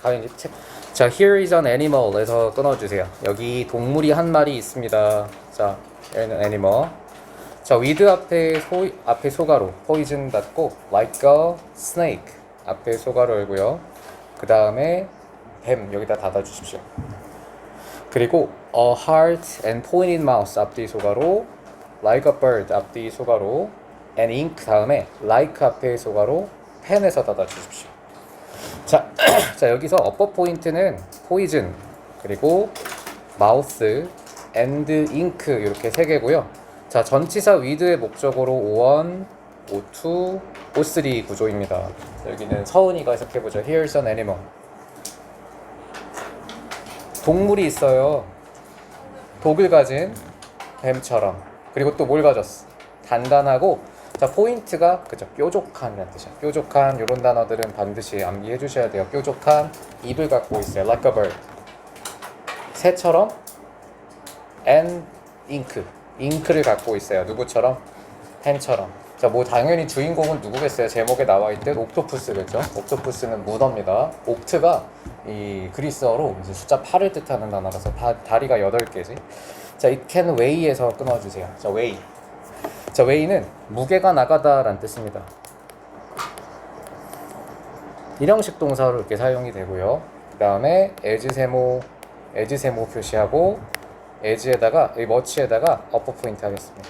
가연이 책. 자, here is an animal에서 끊어주세요. 여기 동물이 한 마리 있습니다. 자, 얘는 animal. 자, with 앞에 소가로 poison 닫고 like a snake 앞에 소가로 열고요. 그 다음에 뱀 여기다 닫아주십시오. 그리고 a heart and pointed mouth 앞뒤 소가로 like a bird 앞뒤 소가로 and ink 다음에 like 앞에 소가로 펜에서 닫아주십시오. 자, 자 여기서 업버 포인트는 poison 그리고 mouth and ink 이렇게 세 개고요. 자, 전치사 with의 목적어로 O1, O2, O3 구조입니다. 여기는 서은이가 해석해보죠. Here's an animal. 동물이 있어요. 독을 가진 뱀처럼. 그리고 또 뭘 가졌어? 단단하고. 자, 포인트가 그죠? 뾰족한이라는 뜻이야. 뾰족한 이런 단어들은 반드시 암기해 주셔야 돼요. 뾰족한 입을 갖고 있어요. Like a bird. 새처럼 and ink. 잉크를 갖고 있어요. 누구처럼? 펜처럼. 자, 뭐 당연히 주인공은 누구겠어요? 제목에 나와 있듯 옥토푸스겠죠? 옥토푸스는 문어입니다. 옥트가 이 그리스어로 이제 숫자 8을 뜻하는 단어라서 다리가 8개지. 자, it can weigh에서 끊어주세요. 자, weigh. 자, weigh는 무게가 나가다 라는 뜻입니다. 일형식 동사로 이렇게 사용이 되고요. 그 다음에 as 세모 표시하고 as에다가 이 much에다가 upper 포인트 하겠습니다.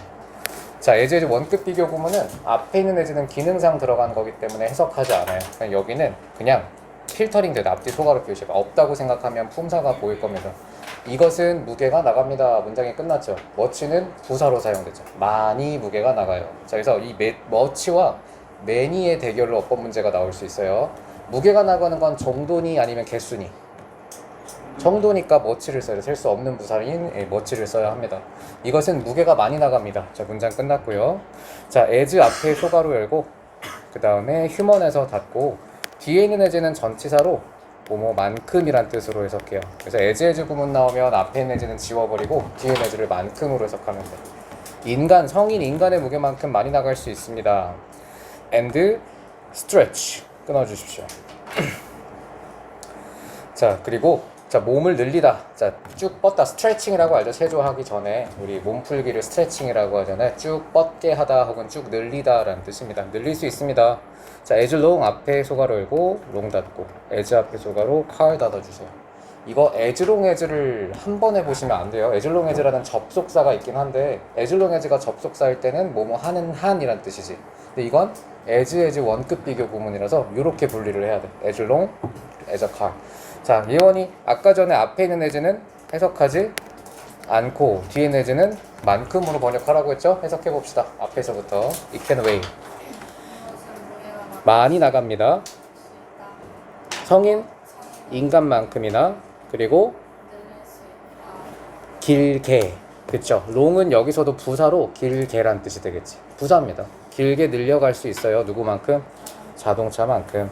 자, as의 원급 비교 구문은 앞에 있는 as는 기능상 들어간 거기 때문에 해석하지 않아요. 그냥 여기는 그냥 필터링 되다. 앞뒤 소가로 표시가 없다고 생각하면 품사가 보일 겁니다. 이것은 무게가 나갑니다. 문장이 끝났죠. much는 부사로 사용되죠. 많이 무게가 나가요. 자, 그래서 이 much와 many의 대결로 어법 문제가 나올 수 있어요. 무게가 나가는 건 정도니 아니면 개수니? 정도니까 much를 써요. 셀 수 없는 부사인 much를 써야 합니다. 이것은 무게가 많이 나갑니다. 자, 문장 끝났고요. 자, as 앞에 소가로 열고 그 다음에 human에서 닫고 뒤에 있는 as는 전치사로 만큼이란 뜻으로 해석해요. 그래서 as 구문 나오면 앞에 있는 as는 지워버리고 뒤에 있는 as를 만큼으로 해석하면 돼. 성인 인간의 무게만큼 많이 나갈 수 있습니다. and stretch 끊어주십시오. 자, 그리고 자, 몸을 늘리다. 자, 쭉 뻗다. 스트레칭이라고 알죠? 체조하기 전에 우리 몸풀기를 스트레칭이라고 하잖아요. 쭉 뻗게 하다 혹은 쭉 늘리다 라는 뜻입니다. 늘릴 수 있습니다. 자, as long 앞에 소가로 열고 long 닫고 as 앞에 소가로 car 닫아주세요. 이거 as long as를 한 번 해보시면 안 돼요. as long as라는 접속사가 있긴 한데 as long as가 접속사일 때는 뭐뭐 하는 한이란 뜻이지. 근데 이건 as 원급 비교 구문이라서 이렇게 분리를 해야 돼. as long as a car. 자, 예원이 아까 전에 앞에 있는 as는 해석하지 않고 뒤에 있는 as는 만큼으로 번역하라고 했죠? 해석해 봅시다. 앞에서부터 it can weigh. 많이 나갑니다. 성인 인간만큼이나 그리고 길게. 그쵸? long은 여기서도 부사로 길게란 뜻이 되겠지. 부사입니다. 길게 늘려갈 수 있어요. 누구만큼? 자동차만큼.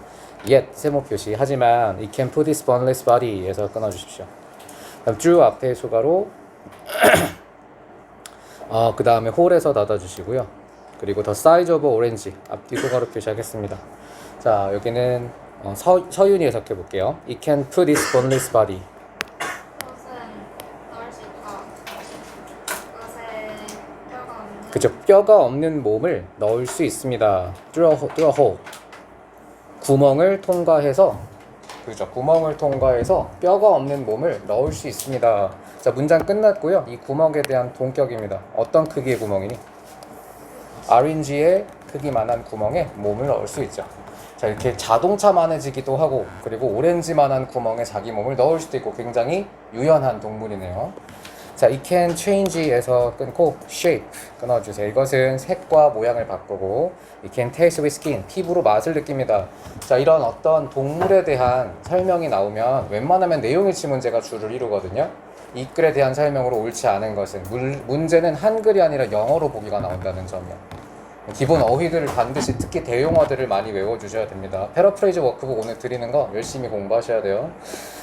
yet 세모 표시. 하지만 it can put its boneless body에서 끊어주십시오. 그다음 drew 앞에 수가로 그 다음에 whole에서 닫아주시고요. 그리고 the size of orange 앞뒤 수가로 표시하겠습니다. 자, 여기는 서윤이 해석해 볼게요. it can put its boneless body. 그죠? 뼈가 없는 몸을 넣을 수 있습니다. through a hole. 구멍을 통과해서, 그죠? 구멍을 통과해서 뼈가 없는 몸을 넣을 수 있습니다. 자, 문장 끝났고요. 이 구멍에 대한 동격입니다. 어떤 크기의 구멍이니? RNG의 크기만한 구멍에 몸을 넣을 수 있죠. 자, 이렇게 자동차만해지기도 하고 그리고 오렌지만한 구멍에 자기 몸을 넣을 수도 있고 굉장히 유연한 동물이네요. 자, it can change에서 끊고 shape 끊어주세요. 이것은 색과 모양을 바꾸고 it can taste with skin 피부로 맛을 느낍니다. 자, 이런 어떤 동물에 대한 설명이 나오면 웬만하면 내용일치 문제가 주를 이루거든요. 이 글에 대한 설명으로 옳지 않은 것은 문제는 한글이 아니라 영어로 보기가 나온다는 점이요. 기본 어휘들을 반드시 특히 대용어들을 많이 외워주셔야 됩니다. 패러프레이즈 워크북 오늘 드리는 거 열심히 공부하셔야 돼요.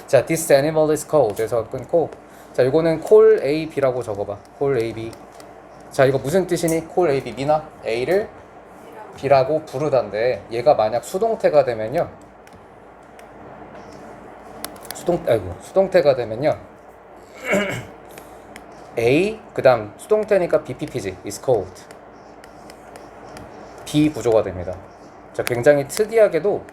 자, this animal is cold 에서 끊고 자, 이거는 call A, B라고 적어봐. call A, B. 자, 이거 무슨 뜻이니? call A, B. 미나? A를 B라고 부르단데 얘가 만약 수동태가 되면요 수동태가 되면요. A 그다음 수동태니까 BPP지 is cold. 비부조가 됩니다. 자, 굉장히 특이하게도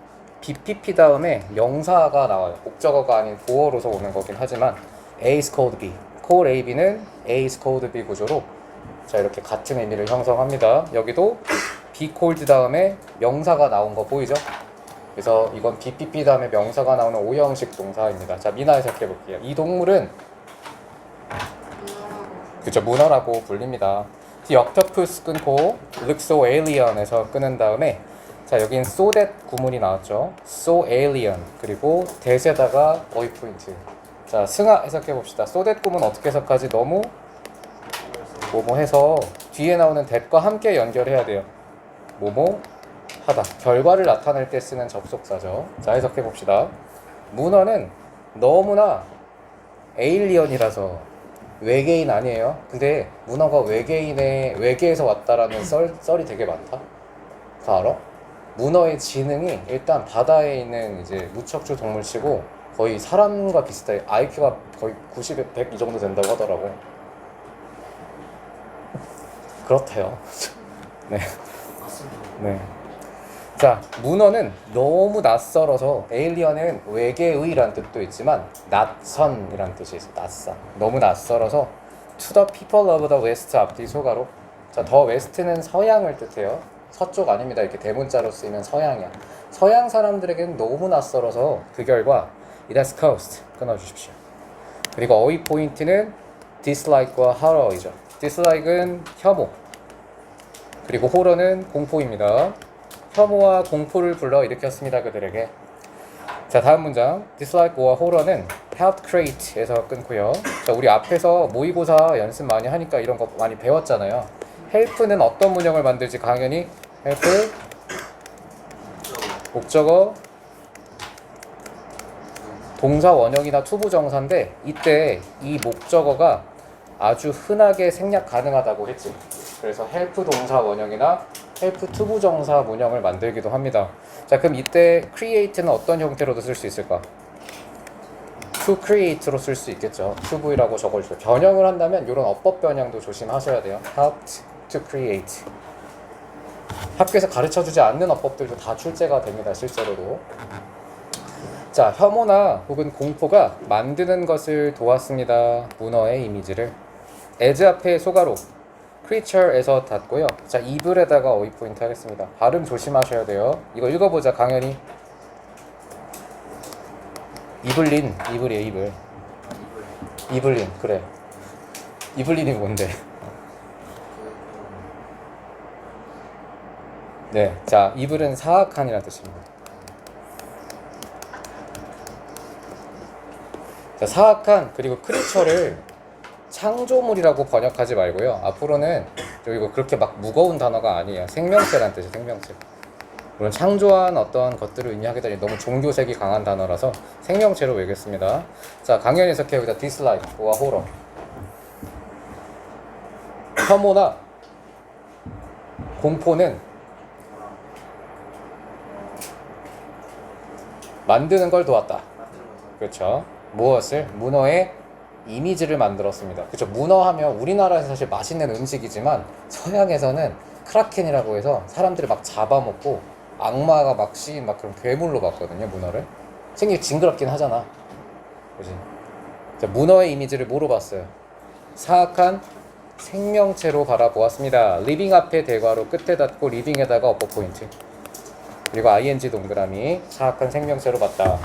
BPP 다음에 명사가 나와요. 목적어가 아닌 보어로서 오는 거긴 하지만 A is cold B, cold A, B는 A is cold B 구조로 자 이렇게 같은 의미를 형성합니다. 여기도 be cold 다음에 명사가 나온 거 보이죠? 그래서 이건 BPP 다음에 명사가 나오는 O형식 동사입니다. 자, 미나 해석해 볼게요. 이 동물은 그죠, 문어라고 불립니다. 역터푸스 끊고 look so alien에서 끊은 다음에 자, 여긴 so that 구문이 나왔죠. so alien 그리고 that에다가 어휘 포인트. 자, 승아 해석해 봅시다. so that 구문 어떻게 해석하지? 너무 뭐뭐 해서 뒤에 나오는 that과 함께 연결해야 돼요. 뭐뭐 하다. 결과를 나타낼 때 쓰는 접속사죠. 자, 해석해 봅시다. 문어는 너무나 에일리언이라서 외계인 아니에요. 근데 문어가 외계에서 왔다라는 썰이 되게 많다. 그거 알아? 문어의 지능이 일단 바다에 있는 이제 무척추 동물치고 거의 사람과 비슷해. IQ가 거의 90에 100 이 정도 된다고 하더라고. 그렇대요. 네. 네. 자, 문어는 너무 낯설어서 에일리언은 외계의란 뜻도 있지만 낯선이란 뜻이 있어요. 낯선. 너무 낯설어서 to the people of the west 앞뒤 소가로. 자, the west는 서양을 뜻해요. 서쪽 아닙니다. 이렇게 대문자로 쓰이면 서양이야. 서양 사람들에게는 너무 낯설어서 그 결과 it has caused 끊어주십시오. 그리고 어휘 포인트는 dislike와 horror이죠. dislike은 혐오 그리고 horror는 공포입니다. 혐오와 공포를 불러일으켰습니다. 그들에게. 자, 다음 문장 dislike와 horror는 helped create에서 끊고요. 자, 우리 앞에서 모의고사 연습 많이 하니까 이런 거 많이 배웠잖아요. help는 어떤 문형을 만들지? 당연히 help 목적어 동사 원형이나 투부정사인데 이때 이 목적어가 아주 흔하게 생략 가능하다고 했지. 그래서 help 동사 원형이나 help 투부정사 문형을 만들기도 합니다. 자, 그럼 이때 create는 어떤 형태로도 쓸 수 있을까? to create로 쓸 수 있겠죠. to부이라고 적어주세요. 변형을 한다면 이런 어법 변형도 조심하셔야 돼요. helped to create. 학교에서 가르쳐주지 않는 어법들도 다 출제가 됩니다. 실제로도. 자, 혐오나 혹은 공포가 만드는 것을 도왔습니다. 문어의 이미지를. as 앞에 소가로 creature에서 닫고요. 자, 이블에다가 어휘 포인트 하겠습니다. 발음 조심하셔야 돼요. 이거 읽어보자. 강연이 이블린, 이블이에요. 이블. 이블린, 그래. 이블린이 뭔데? 네, 자, 이블은 사악한이라는 뜻입니다. 자, 사악한 그리고 크리처를 창조물이라고 번역하지 말고요. 앞으로는 이거 그렇게 막 무거운 단어가 아니에요. 생명체란 뜻이에요. 생명체. 물론 창조한 어떤 것들을 의미하게 되니 너무 종교색이 강한 단어라서 생명체로 외겠습니다. 자, 강연 해석해보자. dislike와 horror. 혐오나 공포는 만드는 걸 도왔다. 그렇죠. 무엇을? 문어의 이미지를 만들었습니다. 그렇죠. 문어 하면 우리나라에서 사실 맛있는 음식이지만 서양에서는 크라켄이라고 해서 사람들이 막 잡아먹고 악마가 막 씌인 막 그런 괴물로 봤거든요. 문어를. 생긴 징그럽긴 하잖아. 그지? 자, 문어의 이미지를 뭐로 봤어요? 사악한 생명체로 바라보았습니다. 리빙 앞에 대괄호 끝에 닫고 리빙에다가 어퍼 포인트. 그리고 ing 동그라미 사악한 생명체로 봤다.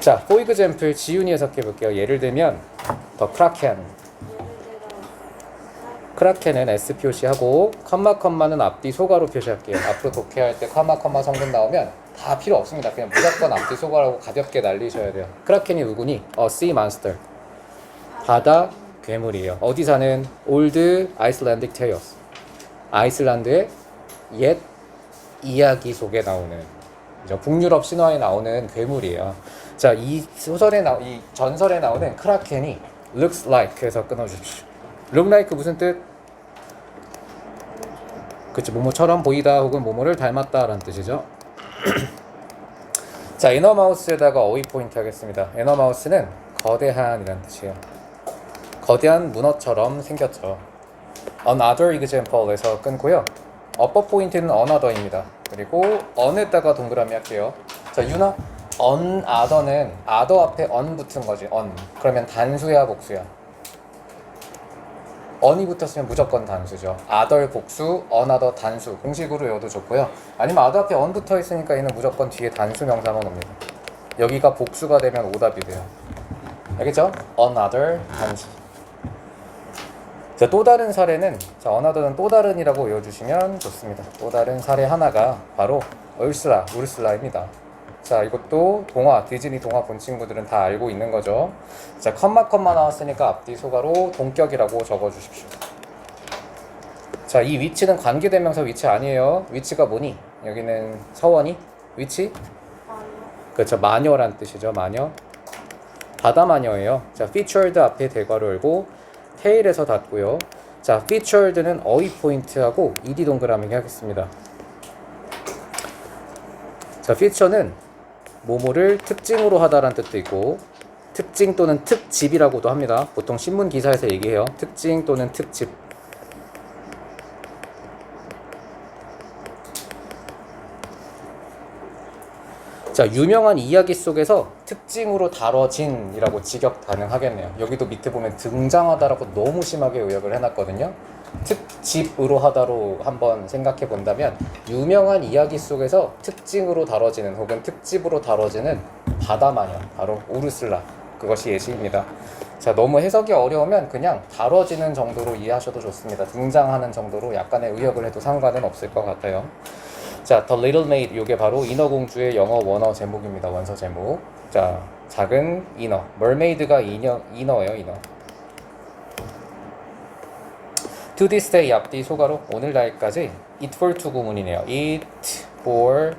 자, for example 지훈이 해석해 볼게요. 예를 들면 the kraken. 크라켄은 S 표시하고 컴마는 앞뒤 소가로 표시할게요. 앞으로 독해할 때 컴마 성분 나오면 다 필요 없습니다. 그냥 무조건 앞뒤 소가라고 가볍게 날리셔야 돼요. 크라켄이 누구니? sea monster. 바다 괴물이에요. 어디 사는? Old Icelandic Tales. 아이슬란드의 옛 이야기 속에 나오는 북유럽 신화에 나오는 괴물이에요. 자, 이 전설에 나오는 크라켄이 looks like 해서 끊어주십시오. look like 무슨 뜻? 그치, 뭐뭐처럼 보이다 혹은 뭐뭐를 닮았다 라는 뜻이죠. 자, 이너마우스에다가 어휘 포인트 하겠습니다. 이너마우스는 거대한이란 뜻이에요. 거대한 문어처럼 생겼죠. Another example에서 끊고요. 어법 포인트는 another입니다. 그리고 on에다가 동그라미 할게요. 자, 유나, another는 other 앞에 on 붙은 거지. on. 그러면 단수야, 복수야? on이 붙었으면 무조건 단수죠. other 복수, another 단수. 공식으로 외워도 좋고요. 아니면 other 앞에 on 붙어 있으니까 얘는 무조건 뒤에 단수 명사만 옵니다. 여기가 복수가 되면 오답이 돼요. 알겠죠? another 단수. 자, 또 다른 사례는, 자, another는 또 다른이라고 외워주시면 좋습니다. 또 다른 사례 하나가 바로 우르슬라입니다. 자, 이것도 동화, 디즈니 동화 본 친구들은 다 알고 있는 거죠. 자, 컴마 나왔으니까 앞뒤 소가로 동격이라고 적어주십시오. 자, 이 위치는 관계대명사 위치 아니에요. 위치가 뭐니? 여기는 서원이? 위치? 그렇죠, 마녀란 뜻이죠. 마녀. 바다 마녀예요. 자, featured 앞에 대괄호 열고 테일에서 닫고요. 자, featured는 어휘 포인트하고 ed 동그라미 하겠습니다. 자, feature는 뭐뭐를 특징으로 하다라는 뜻도 있고 특징 또는 특집이라고도 합니다. 보통 신문 기사에서 얘기해요. 특징 또는 특집. 자, 유명한 이야기 속에서 특징으로 다뤄진이라고 직역 가능하겠네요. 여기도 밑에 보면 등장하다라고 너무 심하게 요약을 해놨거든요. 특집으로 하다로 한번 생각해 본다면 유명한 이야기 속에서 특징으로 다뤄지는 혹은 특집으로 다뤄지는 바다마녀, 바로 우르슬라, 그것이 예시입니다. 자, 너무 해석이 어려우면 그냥 다뤄지는 정도로 이해하셔도 좋습니다. 등장하는 정도로 약간의 의역을 해도 상관은 없을 것 같아요. 자, The Little Maid, 이게 바로 인어공주의 영어 원어 제목입니다. 원서 제목. 자, 작은 인어, mermaid가 인어예요. 인어. To this day 앞뒤 소가로 오늘날까지 it for to 구문이네요. it for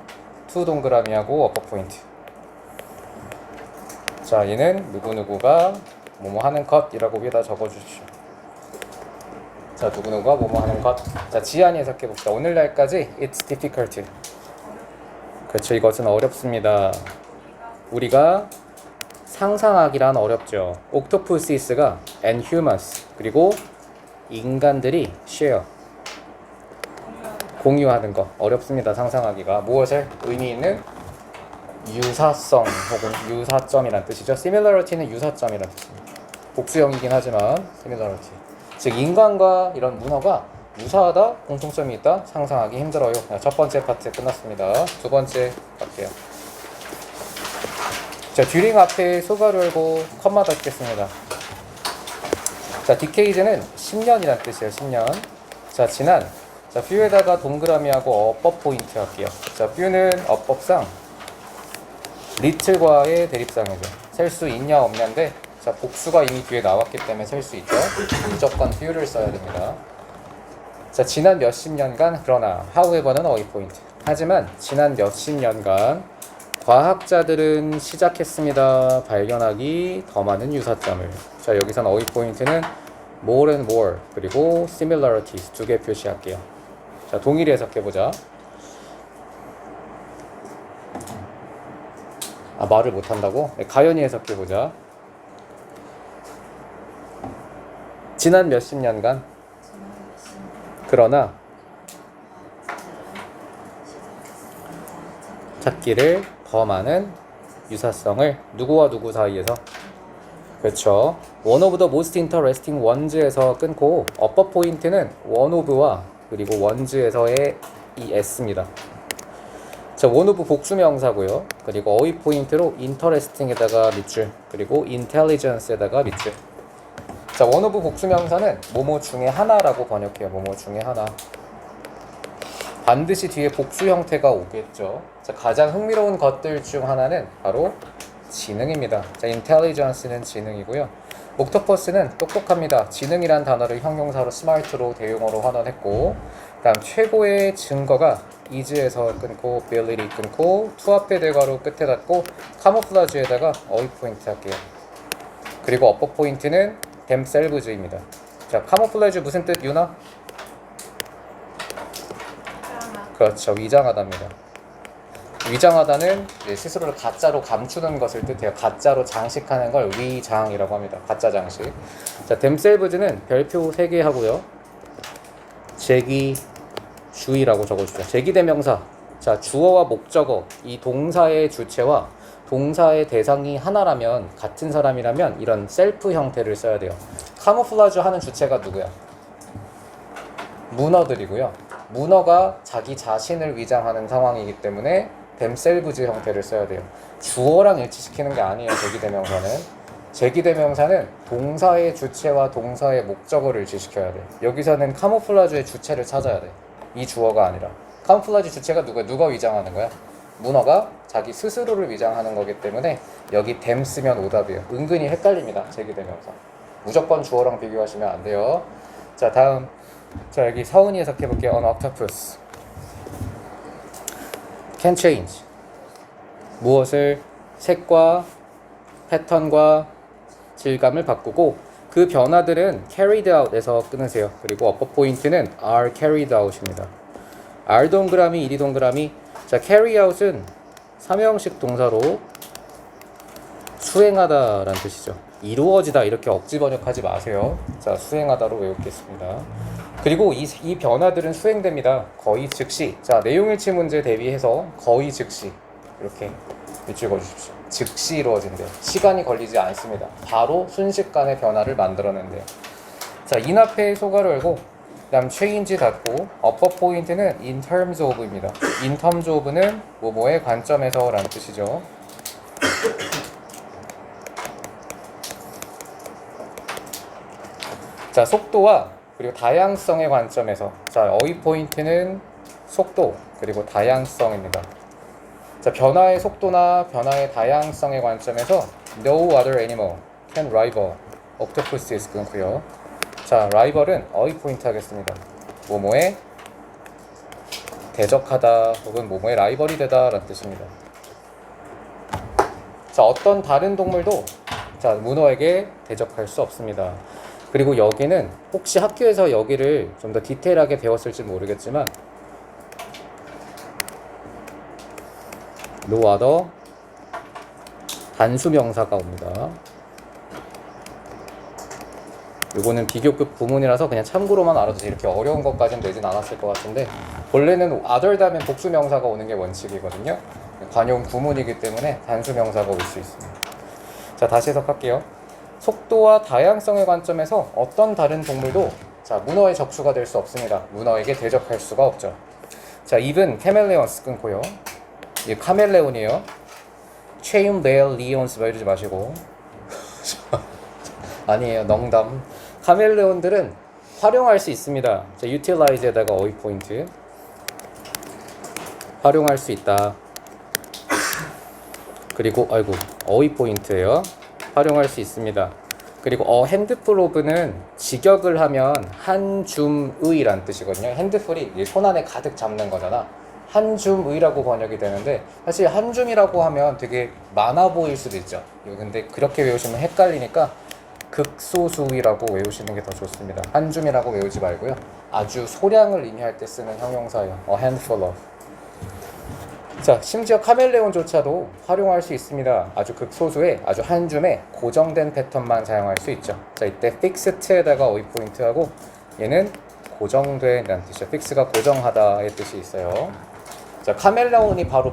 to 동그라미하고 어퍼 포인트. 자, 얘는 누구누구가 뭐뭐 하는 것이라고 위에다 적어주십시오. 자, 누구누구가 뭐뭐 하는 것. 자, 지안이 해석해 봅시다. 오늘날까지 it's difficult. 그렇죠, 이것은 어렵습니다. 우리가 상상하기란 어렵죠. octopuses가 and humans, 그리고 인간들이 share, 공유하는 거 어렵습니다. 상상하기가. 무엇을? 의미 있는 유사성 혹은 유사점이란 뜻이죠. similarity는 유사점이란 뜻입니다. 복수형이긴 하지만 similarity, 즉 인간과 이런 문어가 유사하다, 공통점이 있다, 상상하기 힘들어요. 첫 번째 파트 끝났습니다. 두 번째 갈게요. 자, during 앞에 소가로 열고 컴마 닫겠습니다. 자, 디케이즈는 10년이란 뜻이에요. 10년. 자, 지난. 자, few에다가 동그라미하고 어법 포인트 할게요. 자, few는 어법상 little과의 대립상이죠. 셀 수 있냐 없냐인데, 자, 복수가 이미 뒤에 나왔기 때문에 셀 수 있죠. 무조건 few를 써야 됩니다. 자, 지난 몇십 년간, 그러나 however는 어휘 포인트. 하지만 지난 몇십 년간 과학자들은 시작했습니다. 발견하기 더 많은 유사점을. 자, 여기선 어휘 포인트는 more and more, 그리고 similarities 두 개 표시할게요. 자, 동일히 해석해보자. 아, 말을 못한다고? 네, 가연히 해석해보자. 지난 몇십 년간, 그러나 찾기를 더 많은 유사성을 누구와 누구 사이에서. 그렇죠. one of the most interesting ones에서 끊고 어법 포인트는 one of와 그리고 ones에서의 이 s입니다. 자, one of 복수명사고요. 그리고 어휘 포인트로 interesting에다가 밑줄, 그리고 intelligence에다가 밑줄. 자, one of 복수명사는 뭐뭐 중에 하나라고 번역해요. 뭐뭐 중에 하나. 반드시 뒤에 복수 형태가 오겠죠. 자, 가장 흥미로운 것들 중 하나는 바로 지능입니다. 자, intelligence는 지능이고요. 옥토퍼스는 똑똑합니다. 지능이란 단어를 형용사로 smart로 대용어로 환원했고, 다음 최고의 증거가 is에서 끊고 ability 끊고 to 앞에 대괄호 끝에 닫고 camouflage에다가 어휘 포인트 할게요. 그리고 어법 포인트는 themselves입니다. 자, camouflage 무슨 뜻, 유나? 그렇죠, 위장하답니다. 위장하다는 스스로를 가짜로 감추는 것을 뜻해요. 가짜로 장식하는 걸 위장이라고 합니다. 가짜 장식. 자, themselves는 별표 3개 하고요. 제기주의라고 적어주죠. 제기대명사. 자, 주어와 목적어, 이 동사의 주체와 동사의 대상이 하나라면, 같은 사람이라면 이런 셀프 형태를 써야 돼요. 카모플라주 하는 주체가 누구야? 문어들이고요. 문어가 자기 자신을 위장하는 상황이기 때문에 themselves 형태를 써야 돼요. 주어랑 일치시키는 게 아니에요. 제기대명사는. 제기대명사는 동사의 주체와 동사의 목적어를 일치시켜야 돼. 여기서는 카모플라주의 주체를 찾아야 돼. 이 주어가 아니라. 카모플라주 주체가 누구야? 누가 위장하는 거야? 문어가 자기 스스로를 위장하는 거기 때문에 여기 them 쓰면 오답이에요. 은근히 헷갈립니다. 제기대명사. 무조건 주어랑 비교하시면 안 돼요. 자, 다음. 자, 여기 서은이 해석해 볼게요. An octopus can change. 무엇을? 색과 패턴과 질감을 바꾸고 그 변화들은 carried out에서 끊으세요. 그리고 어퍼 포인트는 are carried out입니다. R 동그라미, 이리 동그라미. 자, carry out은 삼형식 동사로 수행하다라는 뜻이죠. 이루어지다 이렇게 억지 번역하지 마세요. 자, 수행하다로 외우겠습니다. 그리고 이 변화들은 수행됩니다. 거의 즉시. 자, 내용일치 문제 대비해서 거의 즉시 이렇게 밑줄 주십시오. 즉시 이루어진대요. 시간이 걸리지 않습니다. 바로 순식간에 변화를 만들어낸대요. 자, in 앞에 소가로 열고 그다음 change 닫고 upper 포인트는 in terms of입니다. in terms of는 뭐뭐의 관점에서 라는 뜻이죠. 자, 속도와 그리고 다양성의 관점에서. 자, 어휘 포인트는 속도 그리고 다양성입니다. 자, 변화의 속도나 변화의 다양성의 관점에서 no other animal can rival octopus's 끊고요. 자, rival은 어휘 포인트 하겠습니다. 뭐뭐에 대적하다 혹은 뭐뭐에 라이벌이 되다 라는 뜻입니다. 자, 어떤 다른 동물도 자, 문어에게 대적할 수 없습니다. 그리고 여기는 혹시 학교에서 여기를 좀 더 디테일하게 배웠을지 모르겠지만 no other 단수명사가 옵니다. 요거는 비교급 구문이라서 그냥 참고로만 알아두세요. 이렇게 어려운 것까지는 내진 않았을 것 같은데 원래는 other 다음에 복수명사가 오는 게 원칙이거든요. 관용 구문이기 때문에 단수명사가 올 수 있습니다. 자, 다시 해석할게요. 속도와 다양성의 관점에서 어떤 다른 동물도 자, 문어의 적수가 될 수 없습니다. 문어에게 대적할 수가 없죠. 자, even chameleons 끊고요. 이게 카멜레온이에요. 체임 레일 리온스 뭐 이러지 마시고 아니에요. 농담. 카멜레온들은 활용할 수 있습니다. 자, utilize에다가 어휘 포인트 활용할 수 있다. 그리고 아이고 어휘 포인트예요. 활용할 수 있습니다. 그리고 핸드풀 오브는 직역을 하면 한 줌의란 뜻이거든요. 핸드풀이 손 안에 가득 잡는 거잖아. 한 줌의라고 번역이 되는데 사실 한 줌이라고 하면 되게 많아 보일 수도 있죠. 근데 그렇게 외우시면 헷갈리니까 극소수의라고 외우시는 게 더 좋습니다. 한 줌이라고 외우지 말고요. 아주 소량을 의미할 때 쓰는 형용사예요. A handful of. 자, 심지어 카멜레온조차도 활용할 수 있습니다. 아주 극소수의 아주 한 줌의 고정된 패턴만 사용할 수 있죠. 자, 이때 fixed에다가 어휘 포인트하고 얘는 고정된 라는 뜻이죠. fix가 고정하다의 뜻이 있어요. 자, 카멜레온이 바로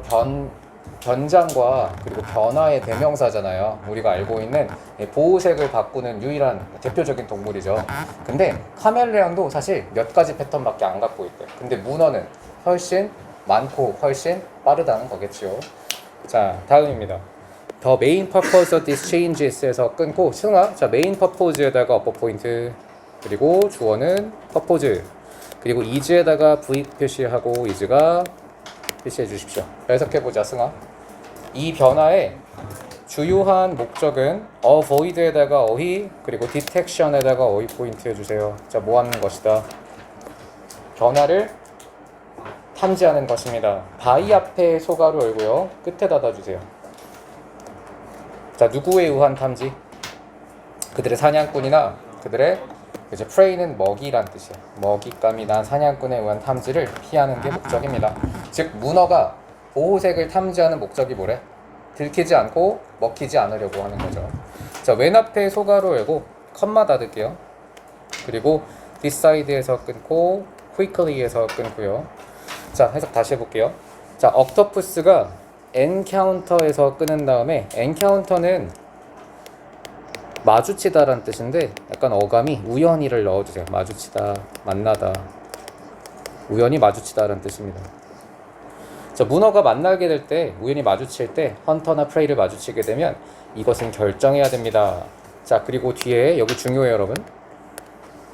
변장과 그리고 변화의 대명사잖아요. 우리가 알고 있는 보호색을 바꾸는 유일한 대표적인 동물이죠. 근데 카멜레온도 사실 몇 가지 패턴밖에 안 갖고 있대요. 근데 문어는 훨씬 많고 훨씬 빠르다는 거겠죠. 자, 다음입니다. The main purpose of this changes에서 끊고 승하. 자, main purpose에다가 upper 포인트 그리고 주어는 purpose 그리고 is에다가 V 표시하고 is가 표시해 주십시오. 해석해보자. 승하. 이 변화의 주요한 목적은 avoid에다가 어휘 그리고 detection에다가 어휘 포인트 해주세요. 자, 뭐 하는 것이다? 변화를 탐지하는 것입니다. by 앞에 소가로 열고요. 끝에 닫아주세요. 자, 누구에 의한 탐지? 그들의 사냥꾼이나 그들의 이제 prey는 먹이란 뜻이에요. 먹잇감이 난 사냥꾼에 의한 탐지를 피하는 게 목적입니다. 즉 문어가 보호색을 탐지하는 목적이 뭐래? 들키지 않고 먹히지 않으려고 하는 거죠. 자, 왼 앞에 소가로 열고 컴마 닫을게요. 그리고 decide에서 끊고 quickly에서 끊고요. 자, 해석 다시 해볼게요. 자, octopus가 encounter에서 끊은 다음에 encounter는 마주치다라는 뜻인데 약간 어감이 우연히를 넣어주세요. 마주치다, 만나다, 우연히 마주치다라는 뜻입니다. 자, 문어가 만나게 될 때, 우연히 마주칠 때 헌터나 프레이를 마주치게 되면 이것은 결정해야 됩니다. 자, 그리고 뒤에 여기 중요해요, 여러분.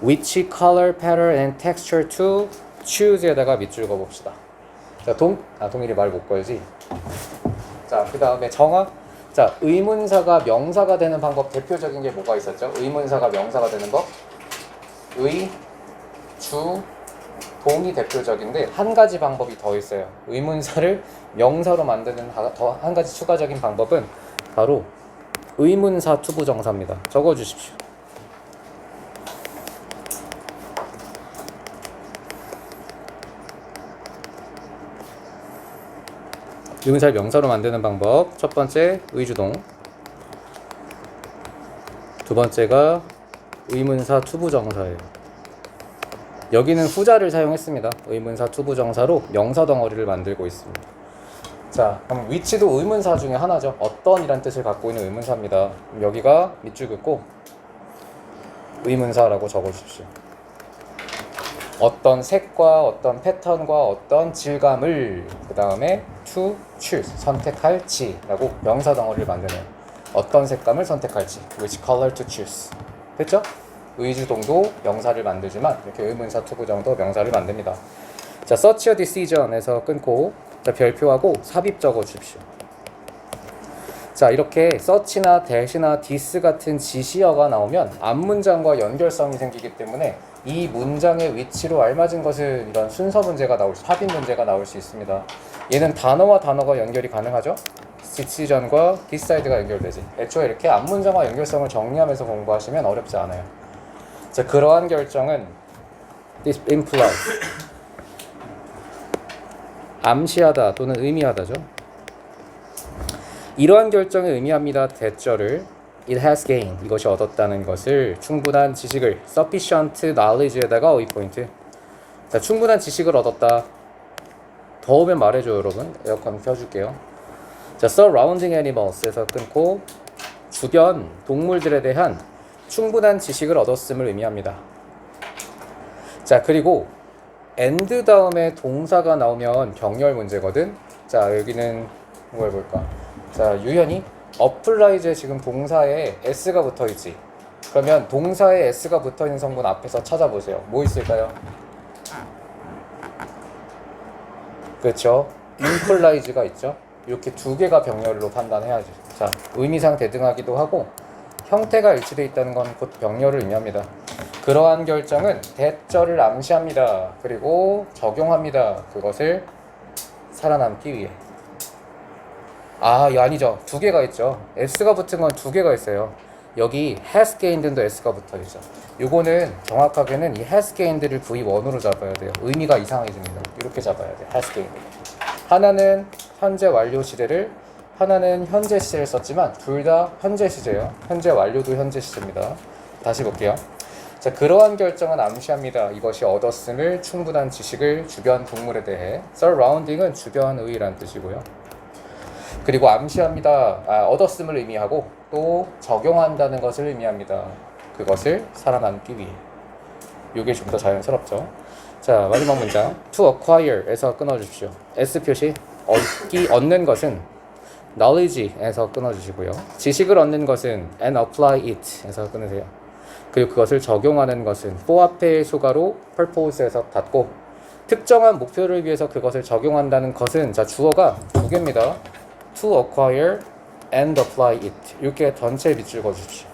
Which color, pattern, and texture to choose에다가 밑줄 그어봅시다. 자, 동일이 말 못 걸지. 자, 그 다음에 정학. 자, 의문사가 명사가 되는 방법 대표적인 게 뭐가 있었죠? 의문사가 명사가 되는 법. 의, 주, 동이 대표적인데 한 가지 방법이 더 있어요. 의문사를 명사로 만드는 더 한 가지 추가적인 방법은 바로 의문사 투부정사입니다. 적어주십시오. 의문사를 명사로 만드는 방법. 첫 번째 의주동, 두 번째가 의문사 투부정사예요. 여기는 후자를 사용했습니다. 의문사 투부정사로 명사 덩어리를 만들고 있습니다. 자, 그럼 which도 의문사 중에 하나죠. 어떤이란 뜻을 갖고 있는 의문사입니다. 여기가 밑줄 긋고 의문사라고 적어주십시오. 어떤 색과 어떤 패턴과 어떤 질감을, 그 다음에 to choose, 선택할지 라고 명사 덩어리를 만드네요. 어떤 색감을 선택할지, which color to choose. 됐죠? 의주동도 명사를 만들지만 이렇게 의문사 투부정도 명사를 만듭니다. 자, search a decision에서 끊고, 자, 별표하고 삽입 적어 주십시오. 자, 이렇게 search나 that이나 this 같은 지시어가 나오면 앞문장과 연결성이 생기기 때문에 이 문장의 위치로 알맞은 것은 이런 순서 문제가 나올 수, 합입 문제가 나올 수 있습니다. 얘는 단어와 단어가 연결이 가능하죠? decision과 decide가 연결되지. 애초에 이렇게 앞문장과 연결성을 정리하면서 공부하시면 어렵지 않아요. 자, 그러한 결정은 this implies, 암시하다 또는 의미하다죠. 이러한 결정을 의미합니다. 대절을 it has gained, 이것이 얻었다는 것을, 충분한 지식을 sufficient knowledge에다가 어휘 포인트. 자, 충분한 지식을 얻었다. 더우면 말해줘요, 여러분. 에어컨 켜줄게요. 자, surrounding animals에서 끊고 주변 동물들에 대한 충분한 지식을 얻었음을 의미합니다. 자, 그리고 and 다음에 동사가 나오면 병렬 문제거든. 자, 여기는 뭘 볼까? 자, 유현이 applies에 지금 동사에 s가 붙어있지. 그러면 동사에 s가 붙어있는 성분 앞에서 찾아보세요. 뭐 있을까요? 그렇죠. implies가 있죠. 이렇게 두 개가 병렬로 판단해야지. 자, 의미상 대등하기도 하고 형태가 일치되어 있다는 건 곧 병렬을 의미합니다. 그러한 결정은 대절을 암시합니다. 그리고 적용합니다. 그것을 살아남기 위해. 아니죠. 두 개가 있죠. s가 붙은 건 두 개가 있어요. 여기 has gained도 s가 붙어 있죠. 요거는 정확하게는 이 has gained를 v1으로 잡아야 돼요. 의미가 이상해집니다. 이렇게 잡아야 돼요. has gained. 하나는 현재 완료 시제를, 하나는 현재 시제를 썼지만 둘 다 현재 시제예요. 현재 완료도 현재 시제입니다. 다시 볼게요. 자, 그러한 결정은 암시합니다. 이것이 얻었음을, 충분한 지식을, 주변 동물에 대해. surrounding은 주변의란 뜻이고요. 그리고 암시합니다. 얻었음을 의미하고 또 적용한다는 것을 의미합니다. 그것을 살아남기 위해. 이게 좀 더 자연스럽죠. 자, 마지막 문장 to acquire에서 끊어주십시오. S 표시, 얻는 것은 knowledge에서 끊어주시고요. 지식을 얻는 것은 and apply it에서 끊으세요. 그리고 그것을 적용하는 것은 for 앞에 수가로 purpose에서 닫고, 특정한 목표를 위해서 그것을 적용한다는 것은, 자, 주어가 두 개입니다. to acquire and apply it. 이렇게 전체 밑줄 그어주십시오.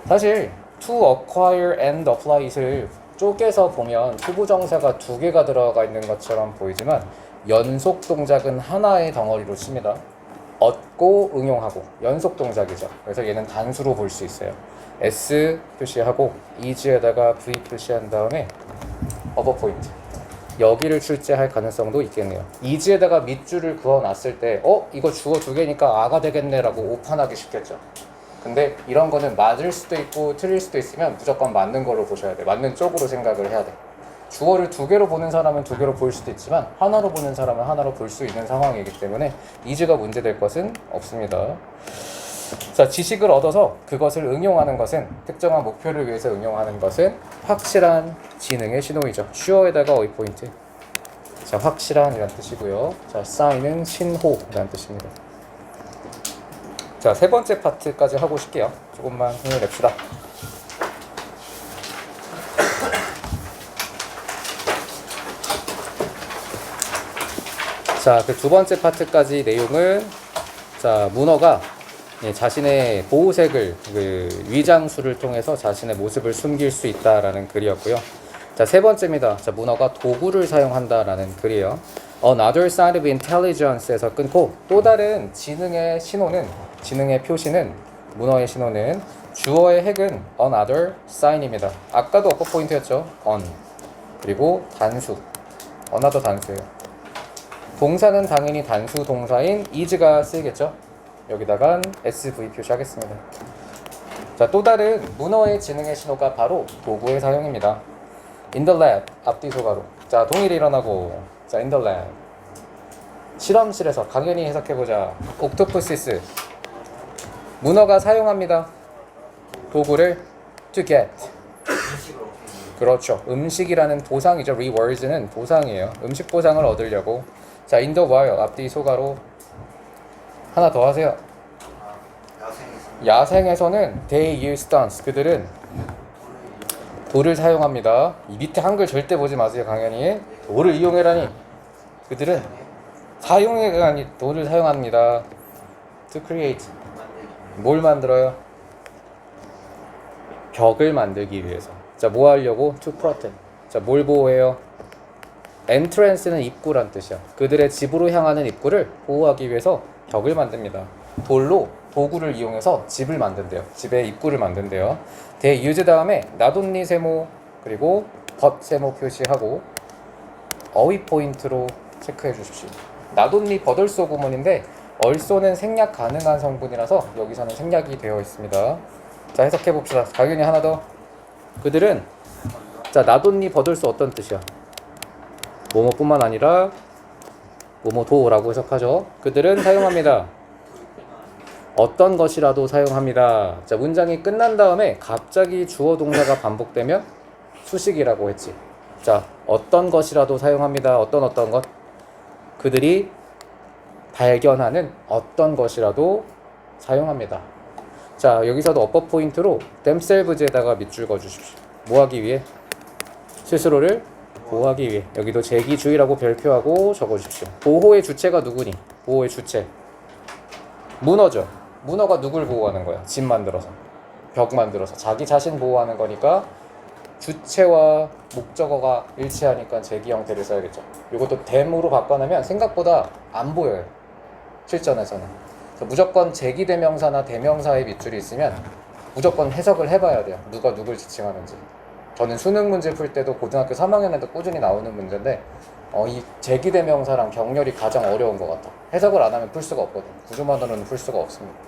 사실 to acquire and apply it을 쪼개서 보면 투부정사가 두 개가 들어가 있는 것처럼 보이지만 연속 동작은 하나의 덩어리로 칩니다. 얻고 응용하고 연속 동작이죠. 그래서 얘는 단수로 볼 수 있어요. S 표시하고 is에다가 V 표시한 다음에 어버 포인트. 여기를 출제할 가능성도 있겠네요. 이지에다가 밑줄을 그어놨을 때 이거 주어 두 개니까 아가 되겠네 라고 오판하기 쉽겠죠. 근데 이런 거는 맞을 수도 있고 틀릴 수도 있으면 무조건 맞는 걸로 보셔야 돼. 맞는 쪽으로 생각을 해야 돼. 주어를 두 개로 보는 사람은 두 개로 볼 수도 있지만 하나로 보는 사람은 하나로 볼 수 있는 상황이기 때문에 이지가 문제될 것은 없습니다. 자, 지식을 얻어서 그것을 응용하는 것은, 특정한 목표를 위해서 응용하는 것은 확실한 지능의 신호이죠. sure에다가 어휘 포인트. 자, 확실한 이란 뜻이고요. 자, sign은 신호라는 뜻입니다. 자, 세 번째 파트까지 하고 싶게요. 조금만 힘을 냅시다. 자, 그 두 번째 파트까지 내용은, 자, 문어가 자신의 보호색을, 그 위장술을 통해서 자신의 모습을 숨길 수 있다라는 글이었고요. 자, 세 번째입니다. 자, 문어가 도구를 사용한다라는 글이에요. Another sign of intelligence에서 끊고, 또 다른 지능의 신호는, 지능의 표시는, 문어의 신호는 주어의 핵은 another sign입니다. 아까도 어퍼 포인트였죠. on. 그리고 단수. another 단수예요. 동사는 당연히 단수 동사인 is가 쓰이겠죠. 여기다가 SV 표시하겠습니다. 자, 또 다른 문어의 지능의 신호가 바로 도구의 사용입니다. In the lab, 앞뒤 소가로. 자, 동일이 일어나고. 자, in the lab. 실험실에서 강연히 해석해보자. 옥토퍼시스. 문어가 사용합니다. 도구를 to get. 그렇죠. 음식이라는 보상이죠. rewards는 보상이에요. 음식 보상을 얻으려고. 자, in the wild, 앞뒤 소가로. 하나 더 하세요. 야생에서는 they use stones. 그들은 돌을 사용합니다. 이 밑에 한글 절대 보지 마세요. 강연이 돌을 이용해라니. 그들은 사용해가 아니 돌을 사용합니다. To create. 뭘 만들어요? 벽을 만들기 위해서. 자, 뭐 하려고? To protect. 자, 뭘 보호해요? entrance는 입구란 뜻이야. 그들의 집으로 향하는 입구를 보호하기 위해서 벽을 만듭니다. 돌로 도구를 이용해서 집을 만든대요. 집의 입구를 만든대요. they use 다음에 not only 세모 그리고 but 세모 표시하고 어휘 포인트로 체크해 주십시오. not only but also 구문인데 also는 생략 가능한 성분이라서 여기서는 생략이 되어 있습니다. 자, 해석해 봅시다. 당연히 하나 더. 그들은, 자, not only but also 어떤 뜻이야? 뭐뭐뿐만 아니라 뭐뭐도라고 해석하죠. 그들은 사용합니다. 어떤 것이라도 사용합니다. 자, 문장이 끝난 다음에 갑자기 주어 동사가 반복되면 수식이라고 했지. 자, 어떤 것이라도 사용합니다. 어떤 것? 그들이 발견하는 어떤 것이라도 사용합니다. 자, 여기서도 어퍼 포인트로 themselves에다가 밑줄 그어주십시오. 뭐 하기 위해? 스스로를 보호하기 위해. 여기도 제기주의라고 별표하고 적어주십시오. 보호의 주체가 누구니? 보호의 주체. 문어죠. 문어가 누굴 보호하는 거야? 집 만들어서. 벽 만들어서. 자기 자신 보호하는 거니까 주체와 목적어가 일치하니까 제기 형태를 써야겠죠. 이것도 them으로 바꿔놓으면 생각보다 안 보여요. 실전에서는. 무조건 제기대명사나 대명사의 밑줄이 있으면 무조건 해석을 해봐야 돼요. 누가 누굴 지칭하는지. 저는 수능 문제 풀 때도 고등학교 3학년에도 꾸준히 나오는 문제인데 이 제기대명사랑 경렬이 가장 어려운 것 같아. 해석을 안 하면 풀 수가 없거든. 구조만으로는 풀 수가 없습니다.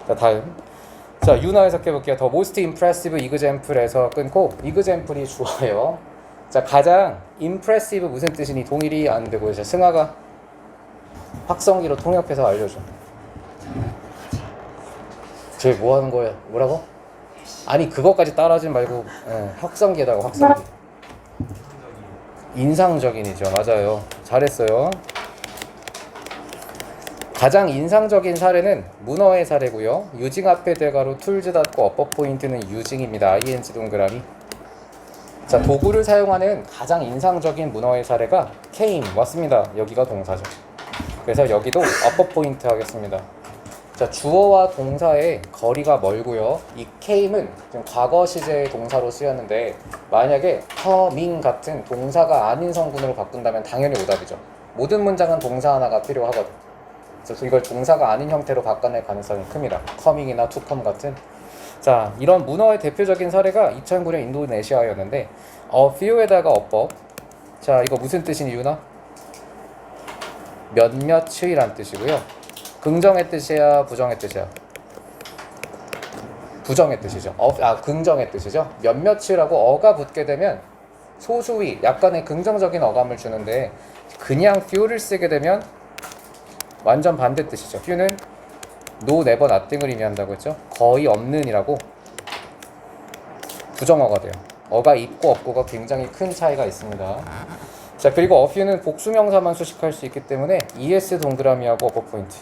자, 다음. 자, 유나 해석해볼게요. The most impressive example에서 끊고 example이 주어예요. 자, 가장 impressive 무슨 뜻이니? 동일이 안 되고 이제 승하가 확성기로 통역해서 알려줘. 쟤 뭐 하는 거야? 뭐라고? 아니 그것까지 따라하지 말고 확성기에다가 확성기. 인상적인이죠. 맞아요. 잘했어요. 가장 인상적인 사례는 문어의 사례고요. 유징 앞에 대가로 툴즈 닫고 어퍼 포인트는 유징입니다. ing 동그라미. 자, 도구를 사용하는 가장 인상적인 문어의 사례가 came 왔습니다. 여기가 동사죠. 그래서 여기도 어퍼 포인트 하겠습니다. 자, 주어와 동사의 거리가 멀고요. 이 came은 지금 과거 시제의 동사로 쓰였는데 만약에 coming 같은 동사가 아닌 성분으로 바꾼다면 당연히 오답이죠. 모든 문장은 동사 하나가 필요하거든. 그래서 이걸 동사가 아닌 형태로 바꿔낼 가능성이 큽니다. coming이나 to come 같은. 자, 이런 문어의 대표적인 사례가 2009년 인도네시아였는데 few에다가 어법. 자, 이거 무슨 뜻이니 유나? 몇몇이란 뜻이고요. 긍정의 뜻이야, 부정의 뜻이야? 부정의 뜻이죠. 긍정의 뜻이죠. 몇몇이라고 어가 붙게 되면 소수위, 약간의 긍정적인 어감을 주는데 그냥 few를 쓰게 되면 완전 반대 뜻이죠. few는 no, never, nothing을 의미한다고 했죠. 거의 없는이라고 부정어가 돼요. 어가 있고 없고가 굉장히 큰 차이가 있습니다. 자, 그리고 a few는 복수명사만 수식할 수 있기 때문에 es 동그라미하고 어퍼 포인트.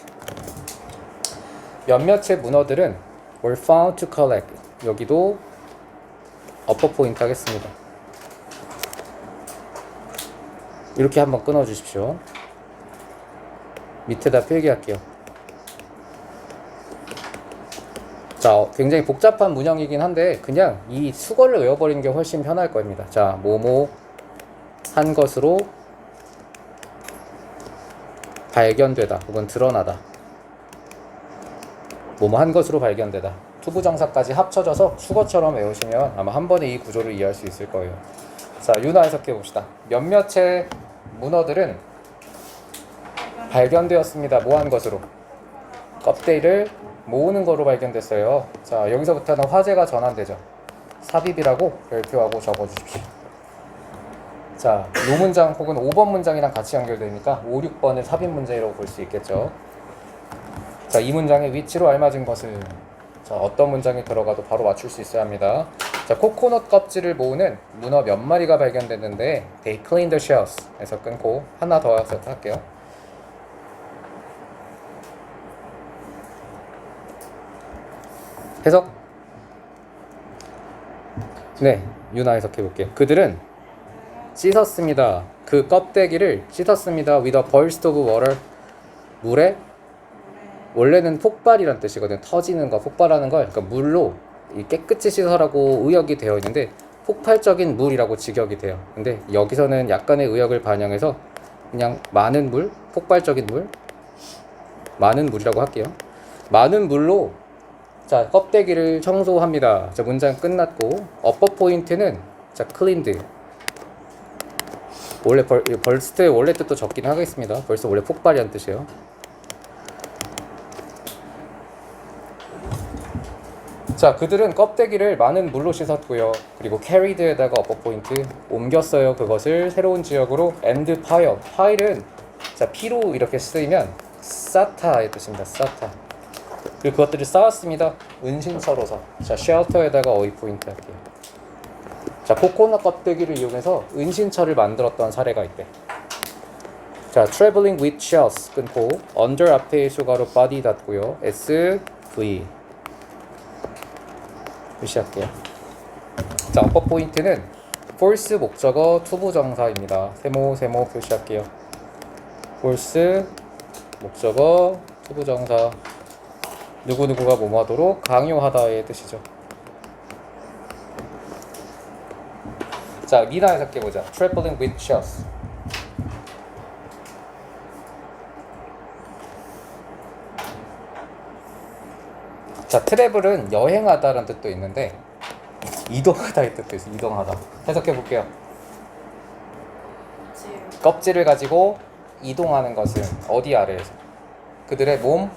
몇몇의 문어들은 were found to collect. 여기도 어퍼 포인트 하겠습니다. 이렇게 한번 끊어 주십시오. 밑에다 필기할게요. 자, 굉장히 복잡한 문형이긴 한데 그냥 이 수거를 외워버리는 게 훨씬 편할 겁니다. 자, 뭐뭐 한 것으로 발견되다 혹은 드러나다. 뭐뭐 한 것으로 발견되다. 투부정사까지 합쳐져서 수거처럼 외우시면 아마 한 번에 이 구조를 이해할 수 있을 거예요. 자, 윤화 해석해 봅시다. 몇몇의 문어들은 발견되었습니다. 뭐 한 것으로? 껍데기를 모으는 거로 발견됐어요. 자, 여기서부터는 화제가 전환되죠. 삽입이라고 별표하고 적어주십시오. 자, 이 문장 혹은 5번 문장이랑 같이 연결되니까 5, 6번을 삽입 문제라고 볼 수 있겠죠. 자, 이 문장의 위치로 알맞은 것은, 자, 어떤 문장이 들어가도 바로 맞출 수 있어야 합니다. 자, 코코넛 껍질을 모으는 문어 몇 마리가 발견됐는데 they cleaned the shells 에서 끊고 하나 더 할게요. 해석? 네, 윤아 해석해 볼게요. 그들은 씻었습니다. 그 껍데기를 씻었습니다. with a burst of water. 물에, 원래는 폭발이란 뜻이거든요. 터지는 거, 폭발하는 걸. 그러니까 물로 깨끗이 씻어라고 의역이 되어 있는데 폭발적인 물이라고 직역이 돼요. 근데 여기서는 약간의 의역을 반영해서 그냥 많은 물, 폭발적인 물, 많은 물이라고 할게요. 많은 물로, 자, 껍데기를 청소합니다. 자, 문장 끝났고 어퍼 포인트는, 자, cleaned. 원래 벌스트의 원래 뜻도 적긴 하겠습니다. 벌써 원래 폭발이란 뜻이에요. 자, 그들은 껍데기를 많은 물로 씻었고요. 그리고 carried에다가 어퍼 포인트 옮겼어요. 그것을 새로운 지역으로 and pile. pile은, 자, 피로 이렇게 쓰이면 쌓다의 뜻입니다. 쌓다. 그리고 그것들을 쌓았습니다. 은신처로서. 자, shelter에다가 어휘 포인트 할게요. 자, 코코넛 껍데기를 이용해서 은신처를 만들었던 사례가 있대. 자, traveling with shells 끊고 under 앞에 수가로 body 닫고요. SV 표시할게요. 자, 어퍼 포인트는 force 목적어 투부정사입니다. 세모 표시할게요. force 목적어 투부정사, 누구누구가 뭐하도록 강요하다의 뜻이죠. 자, 미나 해석해보자. traveling with shells. 자, 트래블은 여행하다라는 뜻도 있는데 이동하다의 뜻도 있어요. 이동하다. 해석해볼게요. 껍질을 가지고 이동하는 것은 어디 아래에서? 그들의 몸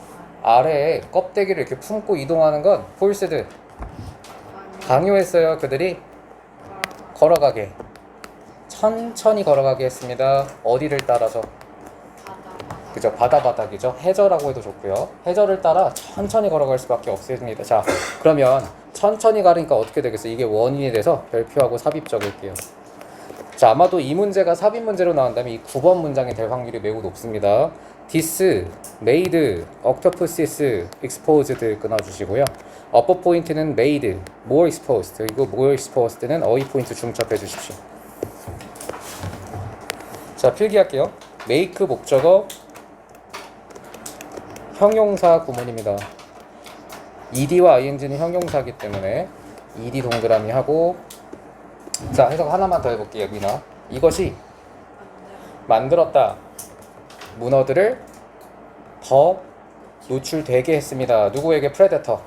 아래에 껍데기를 이렇게 품고 이동하는 건 forced, 강요했어요. 그들이 걸어가게, 천천히 걸어가게 했습니다. 어디를 따라서? 그죠? 바다바닥이죠. 해저라고 해도 좋고요. 해저를 따라 천천히 걸어갈 수밖에 없습니다. 자, 그러면 천천히 가니까 어떻게 되겠어요? 이게 원인이 돼서 별표하고 삽입 적을게요. 자, 아마도 이 문제가 삽입 문제로 나온다면 이 9번 문장이 될 확률이 매우 높습니다. This, made, octopuses, exposed 끊어주시고요. upper 포인트는 made, more exposed, 그리고 more exposed는 어휘 포인트 중첩해 주십시오. 자, 필기할게요. make 목적어 형용사 구문입니다. ed와 ing는 형용사이기 때문에 ed 동그라미 하고, 자, 해석 하나만 더 해볼게요. 미나, 이것이 만들었다. 문어들을 더 노출되게 했습니다. 누구에게? 프레데터.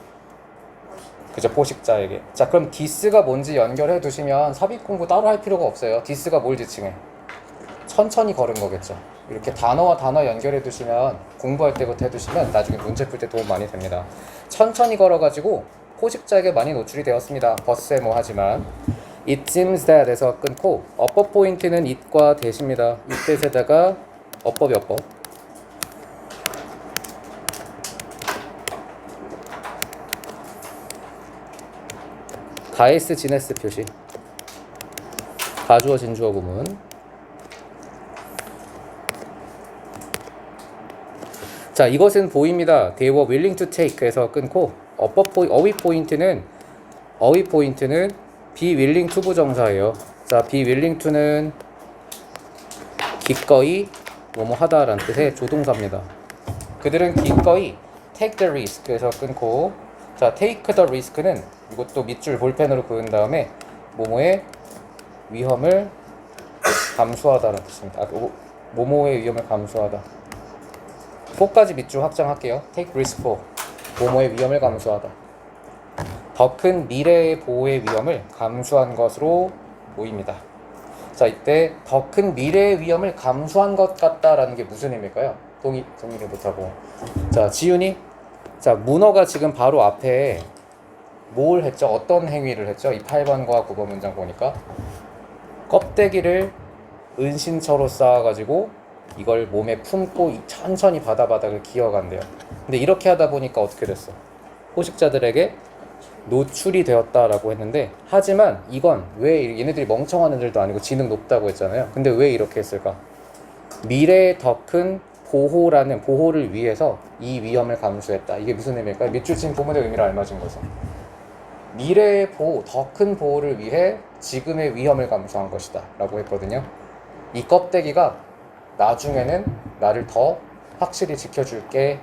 그죠? 포식자에게. 자, 그럼 this가 뭔지 연결해 두시면 삽입 공부 따로 할 필요가 없어요. this가 뭘 지칭해? 천천히 걸은 거겠죠. 이렇게 단어와 단어 연결해 두시면, 공부할 때부터 해두시면 나중에 문제 풀 때 도움 많이 됩니다. 천천히 걸어가지고 포식자에게 많이 노출이 되었습니다. 버스에 하지만 It seems that에서 끊고 어법 포인트는 it과 that입니다. it에다가 어법이 어법. 다에스 지네스 표시. 가주어 진주어 구문. 자, 이것은 보입니다. They were willing to take에서 끊고 어휘 포인트는 be willing to 부정사예요. 자, be willing to는 기꺼이 뭐뭐 하다라는 뜻의 조동사입니다. 그들은 기꺼이 take the risk에서 끊고, 자, take the risk는 이것도 밑줄 볼펜으로 그은 다음에 뭐뭐의 위험을 감수하다라는 뜻입니다. 뭐뭐의 위험을 감수하다. 4까지 밑줄 확장할게요. take risk for 뭐뭐의 위험을 감수하다. 더 큰 미래의 보호의 위험을 감수한 것으로 보입니다. 자, 이때 더 큰 미래의 위험을 감수한 것 같다라는 게 무슨 의미일까요? 동의를 못하고. 자, 지윤이. 자, 문어가 지금 바로 앞에 뭘 했죠? 어떤 행위를 했죠? 이 8번과 9번 문장 보니까 껍데기를 은신처로 쌓아가지고 이걸 몸에 품고 천천히 바다바닥을 기어간대요. 근데 이렇게 하다 보니까 어떻게 됐어? 포식자들에게 노출이 되었다라고 했는데, 하지만 이건 왜 얘네들이 멍청한 애들도 아니고 지능 높다고 했잖아요. 근데 왜 이렇게 했을까? 미래의 더 큰 보호를 위해서 이 위험을 감수했다. 이게 무슨 의미일까요? 밑줄 친 부분의 의미를 알맞은 거죠. 미래의 보호, 더 큰 보호를 위해 지금의 위험을 감수한 것이다 라고 했거든요. 이 껍데기가 나중에는 나를 더 확실히 지켜줄게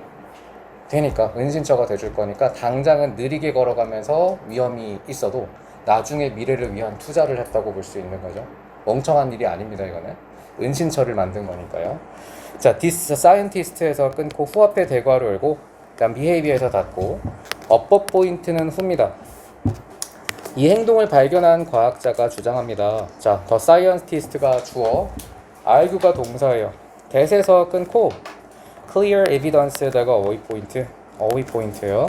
되니까, 은신처가 돼줄 거니까 당장은 느리게 걸어가면서 위험이 있어도 나중에 미래를 위한 투자를 했다고 볼 수 있는 거죠. 멍청한 일이 아닙니다. 이거는 은신처를 만든 거니까요. 자, this scientist에서 끊고 후앞에 대괄호 열고, 그다음 behavior에서 닫고, 어법 포인트는 후입니다. 이 행동을 발견한 과학자가 주장합니다. 자, the scientist가 주어, argue가 동사예요. that에서 끊고 clear evidence에다가 어휘 포인트예요.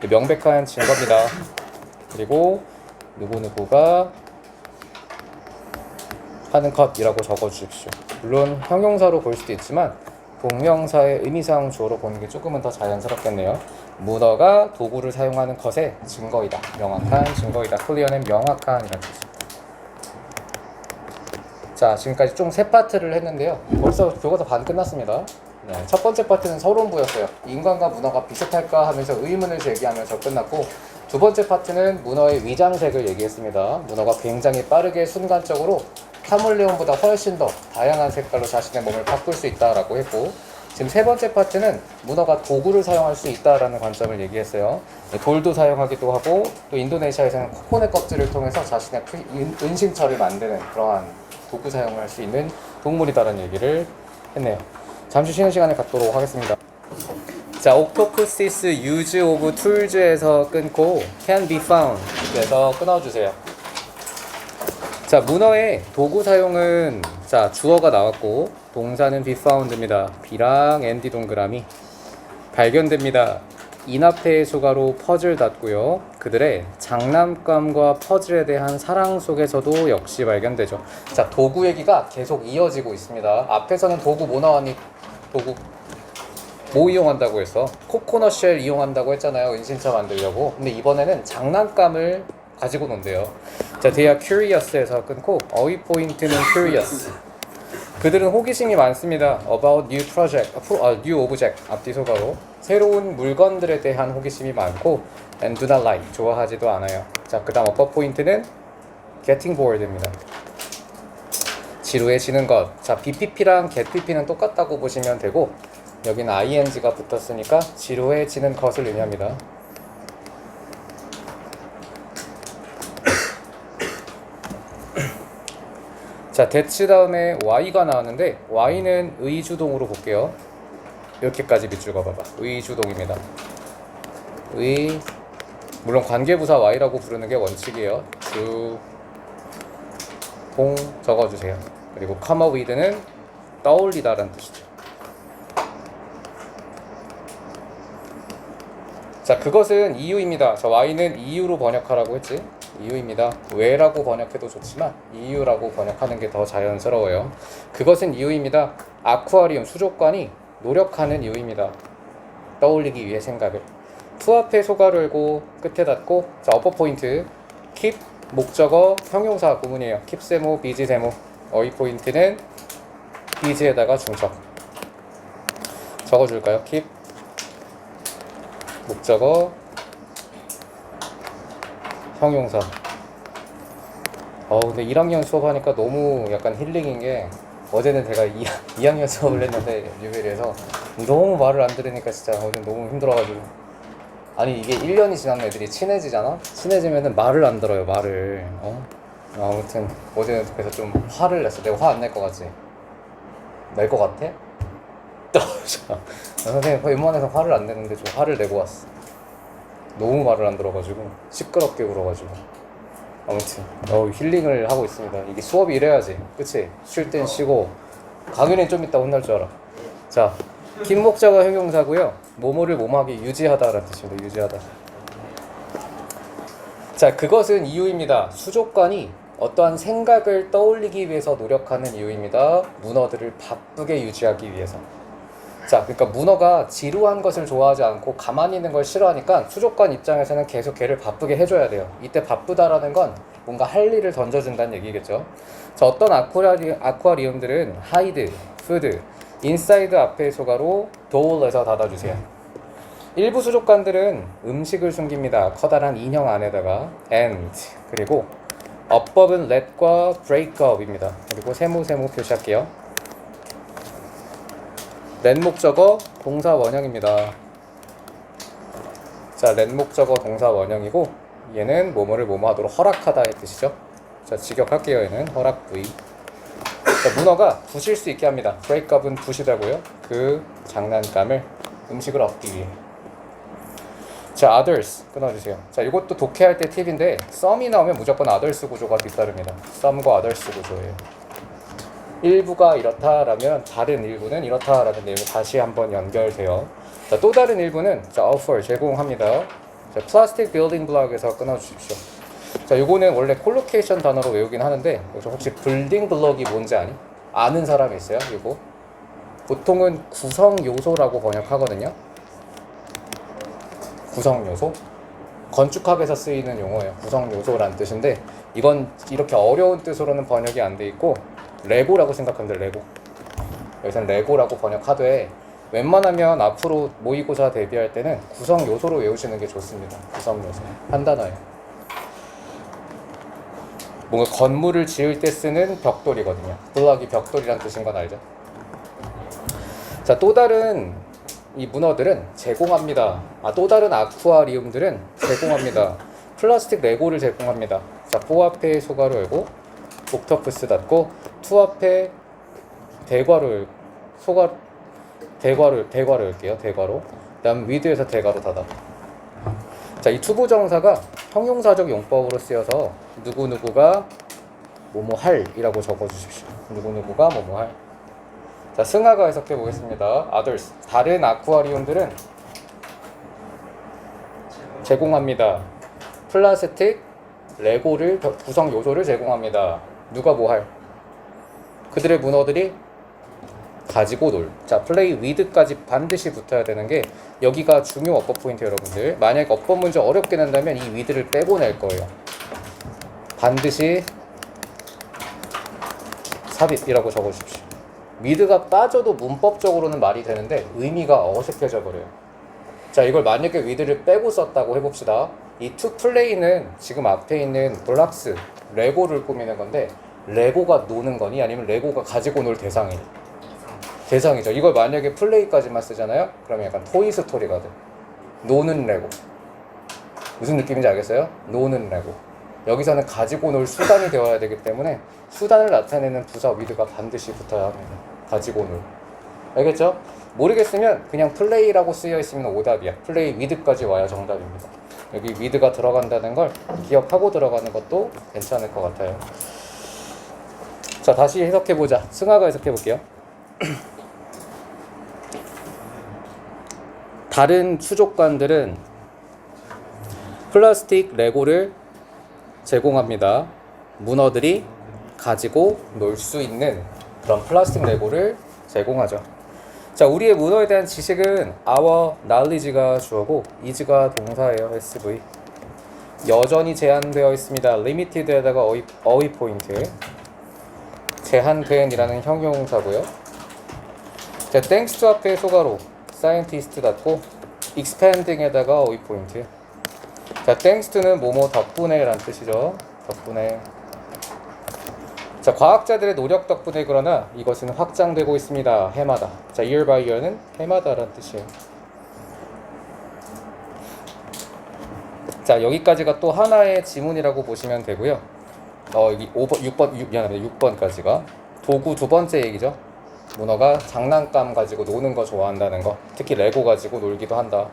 명백한 증거입니다. 그리고 누구누구가 하는 컷이라고 적어주십시오. 물론 형용사로 볼 수도 있지만 동명사의 의미상 주어로 보는 게 조금은 더 자연스럽겠네요. 문어가 도구를 사용하는 것의 증거이다. 명확한 증거이다. clear는 명확한 이라는 뜻입니다. 자, 지금까지 총 3파트를 했는데요. 벌써 교과서 반 끝났습니다. 네, 첫 번째 파트는 서론부였어요. 인간과 문어가 비슷할까 하면서 의문을 제기하면서 끝났고, 두 번째 파트는 문어의 위장색을 얘기했습니다. 문어가 굉장히 빠르게 순간적으로 카몰레온보다 훨씬 더 다양한 색깔로 자신의 몸을 바꿀 수 있다라고 했고, 지금 세 번째 파트는 문어가 도구를 사용할 수 있다라는 관점을 얘기했어요. 돌도 사용하기도 하고, 또 인도네시아에서는 코코넛 껍질을 통해서 자신의 은신처를 만드는 그러한 도구 사용을 할 수 있는 동물이다라는 얘기를 했네요. 잠시 쉬는 시간을 갖도록 하겠습니다. 자, octopuses use of tools에서 끊고 can be found 에서 끊어주세요. 자, 문어의 도구 사용은, 자, 주어가 나왔고 동사는 be found입니다. be랑 and 동그라미 발견됩니다. 인화폐의 소가로 퍼즐 닫고요. 그들의 장난감과 퍼즐에 대한 사랑 속에서도 역시 발견되죠. 자, 도구 얘기가 계속 이어지고 있습니다. 앞에서는 도구 뭐 나왔니? 도구 뭐 이용한다고 했어? 코코넛 쉘 이용한다고 했잖아요. 은신처 만들려고. 근데 이번에는 장난감을 가지고 논대요. 자, they are curious에서 끊고 어휘 포인트는 curious. 그들은 호기심이 많습니다. about new project, new object 앞뒤 소가로 새로운 물건들에 대한 호기심이 많고 and do not like 좋아하지도 않아요. 자, 그다음 어법 포인트는 getting bored입니다. 지루해지는 것. 자, BPP랑 getPP는 똑같다고 보시면 되고, 여기는 ing가 붙었으니까 지루해지는 것을 의미합니다. 자, that 다음에 y가 나왔는데 y는 의주동으로 볼게요. 이렇게까지 밑줄 그어봐봐. 의주동입니다. 물론 관계부사 y라고 부르는 게 원칙이에요. 주동 적어주세요. 그리고 comma with는 떠올리다라는 뜻이죠. 자, 그것은 이유입니다. 자, Y는 이유로 번역하라고 했지. 이유입니다. 왜라고 번역해도 좋지만 이유라고 번역하는 게 더 자연스러워요. 그것은 이유입니다. 아쿠아리움 수족관이 노력하는 이유입니다. 떠올리기 위해 생각을. to 앞에 소가로 열고 끝에 닫고. 자, 어퍼 포인트 keep 목적어 형용사 구문이에요. keep 세모, 비지 세모. 어휘 포인트는 비지에다가 중첩 적어줄까요? keep 목적어 형용사. 근데 1학년 수업하니까 너무 약간 힐링인 게, 어제는 제가 2학년 수업을 했는데 뉴베리에서 너무 말을 안 들으니까 진짜 어제 너무 힘들어가지고. 아니 이게 1년이 지난 애들이 친해지잖아? 친해지면은 말을 안 들어요, 말을. 아무튼 어제는 그래서 좀 화를 냈어. 내가 화 안 낼 것 같지? 낼 것 같아? 선생님 웬만해서 화를 안 내는데 좀 화를 내고 왔어. 너무 말을 안 들어가지고 시끄럽게 울어가지고. 아무튼 힐링을 하고 있습니다. 이게 수업이 이래야지, 그치? 쉴 땐 쉬고. 강연은 좀 이따 혼날 줄 알아. 자, 긴 목적어 형용사고요. 뭐뭐를 뭐뭐하게 유지하다라는 뜻입니다. 유지하다. 자, 그것은 이유입니다. 수족관이 어떠한 생각을 떠올리기 위해서 노력하는 이유입니다. 문어들을 바쁘게 유지하기 위해서. 자, 그러니까 문어가 지루한 것을 좋아하지 않고 가만히 있는 걸 싫어하니까 수족관 입장에서는 계속 걔를 바쁘게 해줘야 돼요. 이때 바쁘다라는 건 뭔가 할 일을 던져준다는 얘기겠죠. 자, 어떤 아쿠아리움들은 하이드, 푸드, 인사이드 앞에 소가로 도울에서 닫아주세요. 일부 수족관들은 음식을 숨깁니다. 커다란 인형 안에다가. and 그리고 abov은 let과 break up입니다. 그리고 세모 표시할게요. let 목적어 동사 원형입니다. 자, let 목적어 동사 원형이고, 얘는 뭐뭐를 뭐뭐하도록 허락하다의 뜻이죠. 자, 직역할게요. 얘는 허락 부위. 자, 문어가 부실 수 있게 합니다. break up은 부시다고요. 그 장난감을 음식을 얻기 위해. 자, others 끊어주세요. 자, 이것도 독해할 때 팁인데 some이 나오면 무조건 others 구조가 뒤따릅니다. some과 others 구조예요. 일부가 이렇다라면 다른 일부는 이렇다라는 내용이 다시 한번 연결돼요. 자, 또 다른 일부는 자, offer 제공합니다. 자, 플라스틱 빌딩 블럭에서 끊어주십시오. 자, 요거는 원래 콜로케이션 단어로 외우긴 하는데 혹시 빌딩 블럭이 뭔지 아는 사람이 있어요? 이거 보통은 구성 요소라고 번역하거든요. 구성 요소? 건축학에서 쓰이는 용어예요. 구성 요소란 뜻인데 이건 이렇게 어려운 뜻으로는 번역이 안 돼 있고 레고라고 생각하면 돼. 레고. 여기서는 레고라고 번역하되 웬만하면 앞으로 모의고사 대비할 때는 구성 요소로 외우시는 게 좋습니다. 구성 요소 한 단어예요. 뭔가 건물을 지을 때 쓰는 벽돌이거든요. 블럭이 벽돌이란 뜻인 건 알죠? 자, 또 다른 이 문어들은 제공합니다. 또 다른 아쿠아리움들은 제공합니다. 플라스틱 레고를 제공합니다. 자, 포 앞에 소가로 열고 옥토프스 닫고, 투 앞에 대괄호 대괄호 열게요. 대괄호. 그다음 위드에서 대괄호 닫아. 자, 이 투부정사가 형용사적 용법으로 쓰여서 누구누구가 뭐뭐할이라고 적어주십시오. 누구누구가 뭐뭐할. 자, 승하가 해석해 보겠습니다. others 다른 아쿠아리움들은 제공합니다. 플라스틱 레고를 구성 요소를 제공합니다. 누가 뭐할? 그들의 문어들이 가지고 놀. 자, play with까지 반드시 붙어야 되는 게 여기가 중요 어법 포인트 여러분들. 만약 어법 문제 어렵게 낸다면 이 with를 빼고 낼 거예요. 반드시 삽입이라고 적어주십시오. with가 빠져도 문법적으로는 말이 되는데 의미가 어색해져 버려요. 자, 이걸 만약에 with를 빼고 썼다고 해봅시다. 이 to play는 지금 앞에 있는 블락스 레고를 꾸미는 건데 레고가 노는 거니 아니면 레고가 가지고 놀 대상이니? 대상이죠. 이걸 만약에 플레이까지만 쓰잖아요? 그러면 약간 토이스토리가 돼. 노는 레고. 무슨 느낌인지 알겠어요? 노는 레고. 여기서는 가지고 놀 수단이 되어야 되기 때문에 수단을 나타내는 부사 with가 반드시 붙어야 합니다. 가지고 놀. 알겠죠? 모르겠으면 그냥 플레이라고 쓰여 있으면 오답이야. 플레이 with까지 와야 정답입니다. 여기 with가 들어간다는 걸 기억하고 들어가는 것도 괜찮을 것 같아요. 자, 다시 해석해보자. 승하가 해석해볼게요. 다른 수족관들은 플라스틱 레고를 제공합니다. 문어들이 가지고 놀 수 있는 그런 플라스틱 레고를 제공하죠. 자, 우리의 문어에 대한 지식은 our knowledge가 주어고 is가 동사예요. SV. 여전히 제한되어 있습니다. limited에다가 어휘 포인트. 제한된이라는 형용사고요. 자, thanks to 앞에 소가로 scientist 닫고 expanding에다가 어휘 포인트. 자, thanks to는 뭐뭐 덕분에 라는 뜻이죠. 덕분에. 자, 과학자들의 노력 덕분에 그러나 이것은 확장되고 있습니다. 해마다. 자, year by year는 해마다 라는 뜻이에요. 자, 여기까지가 또 하나의 지문이라고 보시면 되고요. 여기 6번까지가 도구 두 번째 얘기죠. 문어가 장난감 가지고 노는 거 좋아한다는 거. 특히 레고 가지고 놀기도 한다.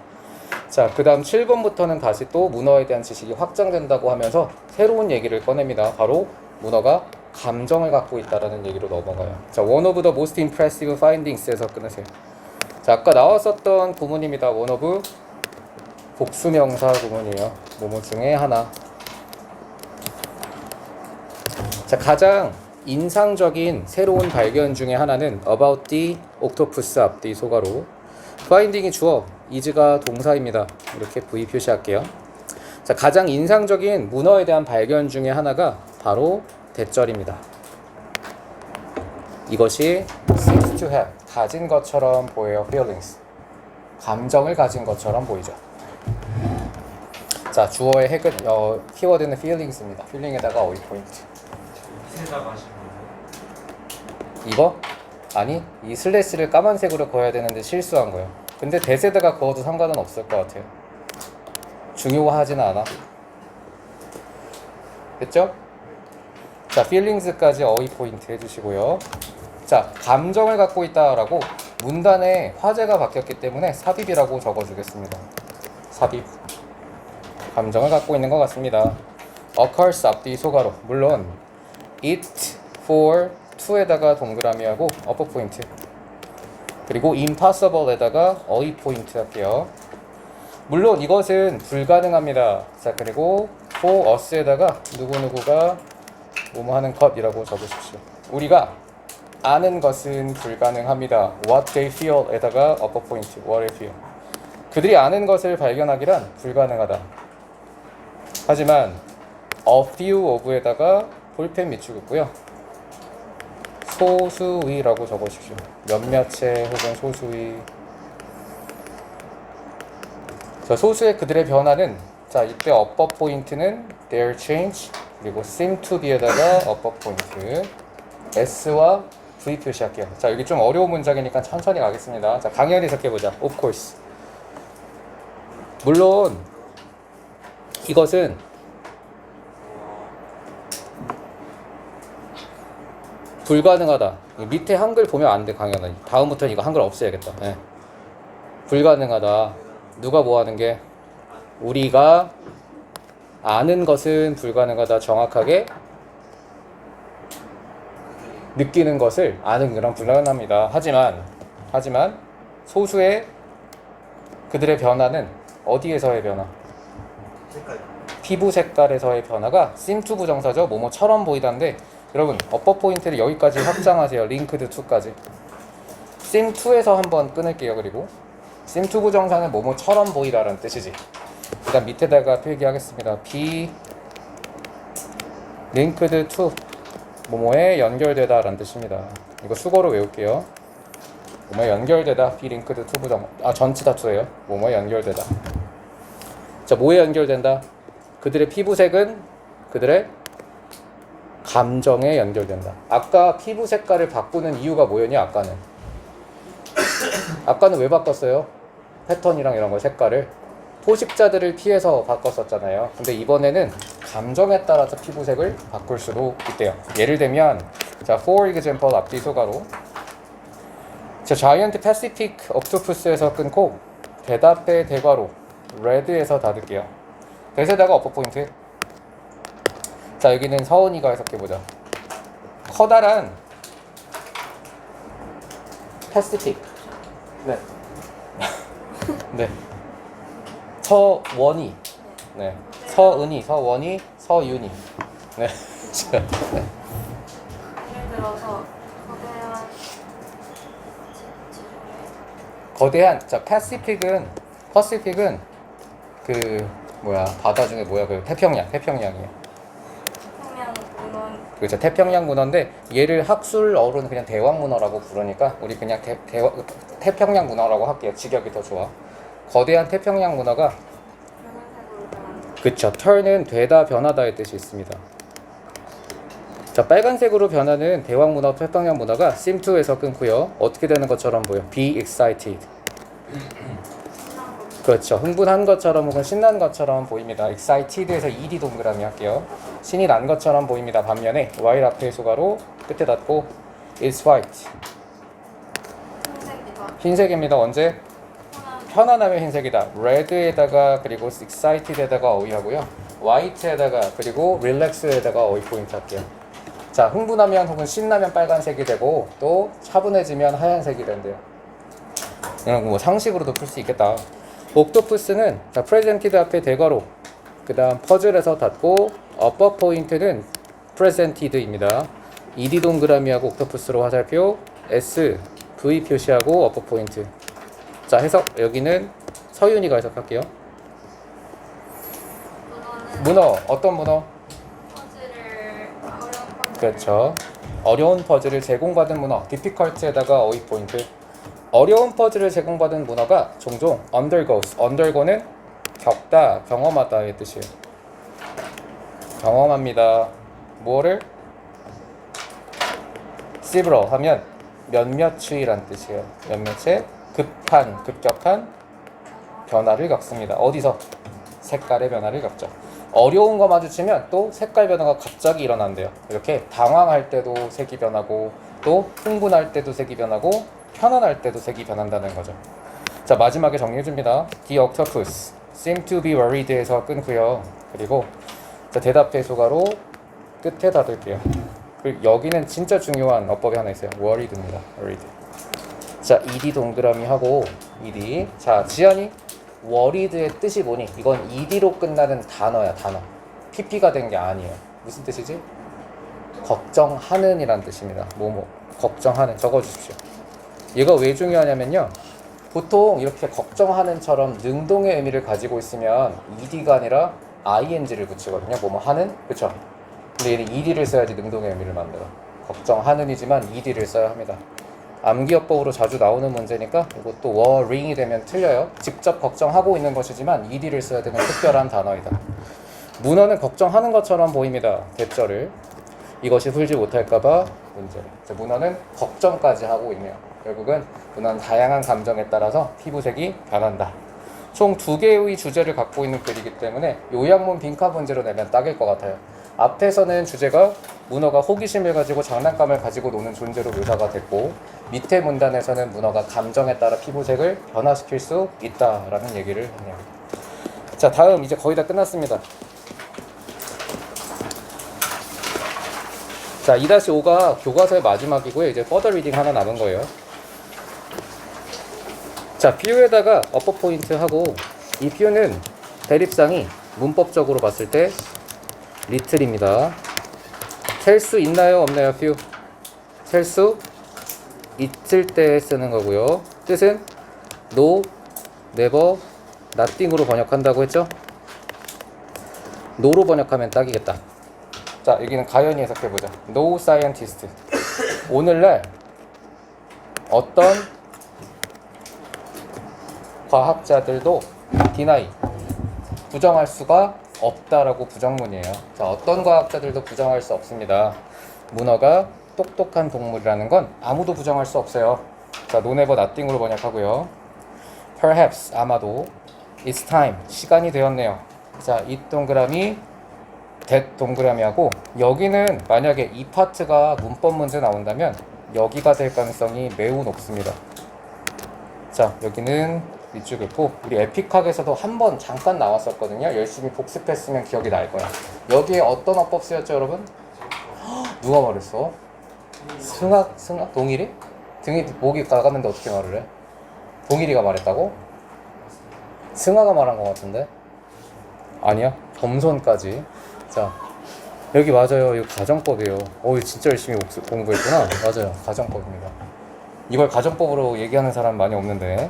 자, 그 다음 7번부터는 다시 또 문어에 대한 지식이 확장된다고 하면서 새로운 얘기를 꺼냅니다. 바로 문어가 감정을 갖고 있다라는 얘기로 넘어가요. 자, one of the most impressive findings에서 끊으세요. 자, 아까 나왔었던 구문입니다. one of 복수명사 구문이에요. 뭐뭐 중에 하나. 자, 가장 인상적인 새로운 발견 중에 하나는 about the octopus 앞뒤 소가로 finding이 주어, is가 동사입니다. 이렇게 V 표시할게요. 자, 가장 인상적인 문어에 대한 발견 중에 하나가 바로 대절입니다. 이것이 seems to have 가진 것처럼 보여요. feelings 감정을 가진 것처럼 보이죠. 자, 주어의 핵은 키워드는 feelings입니다. feeling에다가 어휘 포인트. 이거? 아니, 이 슬래시를 까만색으로 그어야 되는데 실수한 거예요. 근데 대세드가 그어도 상관은 없을 것 같아요. 중요하지는 않아. 됐죠? 자, feelings까지 어휘 포인트 해주시고요. 자, 감정을 갖고 있다라고 문단에 화제가 바뀌었기 때문에 삽입이라고 적어주겠습니다. 삽입. 감정을 갖고 있는 것 같습니다. occurs 앞뒤 소가로. 물론 it, for, to에다가 동그라미하고 어퍼 포인트. 그리고 impossible에다가 어휘 포인트 할게요. 물론 이것은 불가능합니다. 자, 그리고 for us에다가 누구누구가 뭐뭐 하는 것이라고 적으십시오. 우리가 아는 것은 불가능합니다. what they feel에다가 어퍼 포인트, what they feel. 그들이 아는 것을 발견하기란 불가능하다. 하지만 a few of에다가 볼펜 밑줄긋고요. 소수의라고 적으십시오. 몇몇의 혹은 소수의. 자, 소수의 그들의 변화는, 자, 이때 어법 포인트는 their change, 그리고 seem to be에다가 어법 포인트 S와 V 표시할게요. 자, 여기 좀 어려운 문장이니까 천천히 가겠습니다. 자, 강연히 해석해보자. Of course. 물론 이것은 불가능하다. 밑에 한글 보면 안 돼, 강연은. 다음부터는 이거 한글 없애야겠다. 네. 불가능하다. 누가 뭐 하는 게? 우리가 아는 것은 불가능하다. 정확하게 느끼는 것을 아는 거랑 불가능합니다. 하지만 소수의 그들의 변화는 어디에서의 변화? 색깔. 피부 색깔에서의 변화가 seem to 부정사죠. 뭐뭐처럼 보이다인데, 여러분 어법 포인트를 여기까지 확장하세요. linked to까지. seem to에서 한번 끊을게요. 그리고 seem to 부정사는 뭐뭐처럼 보이다라는 뜻이지. 일단 밑에다가 필기하겠습니다. be linked to 뭐뭐에 연결되다 라는 뜻입니다. 이거 수거로 외울게요. 뭐뭐에 연결되다, be linked to 부정, 전치 다투예요. 뭐뭐에 연결되다. 자, 뭐에 연결된다? 그들의 피부색은 그들의 감정에 연결된다. 아까 피부 색깔을 바꾸는 이유가 뭐였냐? 아까는 왜 바꿨어요? 패턴이랑 이런 거 색깔을 포식자들을 피해서 바꿨었잖아요. 근데 이번에는 감정에 따라서 피부색을 바꿀 수도 있대요. 예를 들면, 자, for example 앞뒤 소가로. 자, 자이언트 패시픽 옥토푸스에서 끊고 대답의 대괄호 red에서 닫을게요. 대세다가 어퍼 포인트. 자, 여기는 서은이가 해석해보자. 커다란 Pacific. 네. 네. 서원이. 네. 서은이, 서원이, 서윤이. 네. 네. 예를 들어서 거대한 자 패시픽은 그 뭐야 바다 중에 뭐야 그 태평양이에요. 태평양 문헌 그렇죠. 태평양 문어인데 얘를 학술어로는 그냥 대왕 문어라고 부르니까 우리 그냥 태평양 문어라고 할게요. 직역이 더 좋아. 거대한 태평양 문어가 빨간색으로 변한다. 그쵸. turn은 되다 변하다의 뜻이 있습니다. 자 빨간색으로 변하는 대왕 문어 태평양 문어가 seem to에서 끊고요. 어떻게 되는 것처럼 보여? be excited. 그렇죠. 흥분한 것처럼 혹은 신난 것처럼 보입니다. excited에서 ed 동그라미 할게요. 신이 난 것처럼 보입니다. 반면에 white 앞에 소가로 끝에 닫고 is white. 흰색이다. 흰색입니다. 언제? 편안하면 흰색이다. red에다가 그리고 excited에다가 어휘하고요. white에다가 그리고 relax에다가 어휘 포인트 할게요. 자 흥분하면 혹은 신나면 빨간색이 되고 또 차분해지면 하얀색이 된대요. 그냥 뭐 상식으로도 풀 수 있겠다. 옥토푸스는 자, presented 앞에 대괄호 그 다음 퍼즐에서 닫고 upper 포인트는 presented입니다. ed 동그라미하고 옥토푸스로 화살표 s v 표시하고 upper 포인트. 자 해석 여기는 서윤이가 해석할게요. 문어 어떤 문어? 퍼즐을 어려운 퍼즐. 그렇죠. 어려운 퍼즐을 제공받은 문어 difficult에다가 어휘 포인트. 어려운 퍼즐을 제공받은 문어가 종종 undergoes. undergo는 겪다, 경험하다의 뜻이에요. 경험합니다. 뭐를? several 하면 몇몇이란 뜻이에요. 몇몇의 급한, 급격한 변화를 겪습니다. 어디서? 색깔의 변화를 겪죠. 어려운 거 마주치면 또 색깔 변화가 갑자기 일어난대요. 이렇게 당황할 때도 색이 변하고 또 흥분할 때도 색이 변하고 편안할 때도 색이 변한다는 거죠. 자 마지막에 정리해줍니다. The octopus seem to be worried에서 끊고요. 그리고 자, 대답해 소가로 끝에 닫을게요. 그리고 여기는 진짜 중요한 어법이 하나 있어요. worried입니다. worried. 자 ed 동그라미 하고 ed. 자 지연이 worried의 뜻이 뭐니? 이건 ed로 끝나는 단어야. 단어. pp가 된 게 아니에요. 무슨 뜻이지? 걱정하는 이란 뜻입니다. 뭐뭐 걱정하는 적어주십시오. 얘가 왜 중요하냐면요. 보통 이렇게 걱정하는처럼 능동의 의미를 가지고 있으면 ed가 아니라 ing를 붙이거든요. 뭐뭐 하는? 그쵸? 근데 얘는 ed를 써야지 능동의 의미를 만들어. 걱정하는이지만 ed를 써야 합니다. 암기어법으로 자주 나오는 문제니까 이것도 worrying이 되면 틀려요. 직접 걱정하고 있는 것이지만 ed를 써야 되는 특별한 단어이다. 문어는 걱정하는 것처럼 보입니다. 대절을. 이것이 풀지 못할까봐 문제를. 문어는 걱정까지 하고 있네요. 결국은 문어는 다양한 감정에 따라서 피부색이 변한다. 총 2개의 주제를 갖고 있는 글이기 때문에 요약문 빈칸 문제로 내면 딱일 것 같아요. 앞에서는 주제가 문어가 호기심을 가지고 장난감을 가지고 노는 존재로 묘사가 됐고 밑에 문단에서는 문어가 감정에 따라 피부색을 변화시킬 수 있다라는 얘기를 하네요. 자 다음 이제 거의 다 끝났습니다. 자 2-5가 교과서의 마지막이고요. 이제 further reading 하나 남은 거예요. 자 뷰에다가 어퍼 포인트 하고 이 뷰는 대립상이 문법적으로 봤을 때 리틀입니다. 셀 수 있나요 없나요 뷰? 셀 수 있을 때 쓰는 거고요. 뜻은 no, never, nothing으로 번역한다고 했죠? no로 번역하면 딱이겠다. 자 여기는 가연이 해석해보자. No scientist. 오늘날 어떤 과학자들도 deny 부정할 수가 없다라고 부정문이에요. 자 어떤 과학자들도 부정할 수 없습니다. 문어가 똑똑한 동물이라는 건 아무도 부정할 수 없어요. 자 no never nothing으로 번역하고요. Perhaps 아마도 It's time 시간이 되었네요. 자 이 동그라미 that 동그라미하고 여기는 만약에 이 파트가 문법 문제 나온다면 여기가 될 가능성이 매우 높습니다. 자 여기는 밑줄 긋고 우리 에픽학에서도 한번 잠깐 나왔었거든요. 열심히 복습했으면 기억이 날 거야. 여기에 어떤 어법 쓰였죠 여러분? 누가 말했어? 승학 동일이? 등이 목이 나갔는데 어떻게 말을 해? 동일이가 말했다고? 승아가 말한 것 같은데? 아니야? 점선까지. 자, 여기 맞아요. 이거 가정법이에요. 진짜 열심히 공부했구나. 맞아요. 가정법입니다. 이걸 가정법으로 얘기하는 사람 많이 없는데,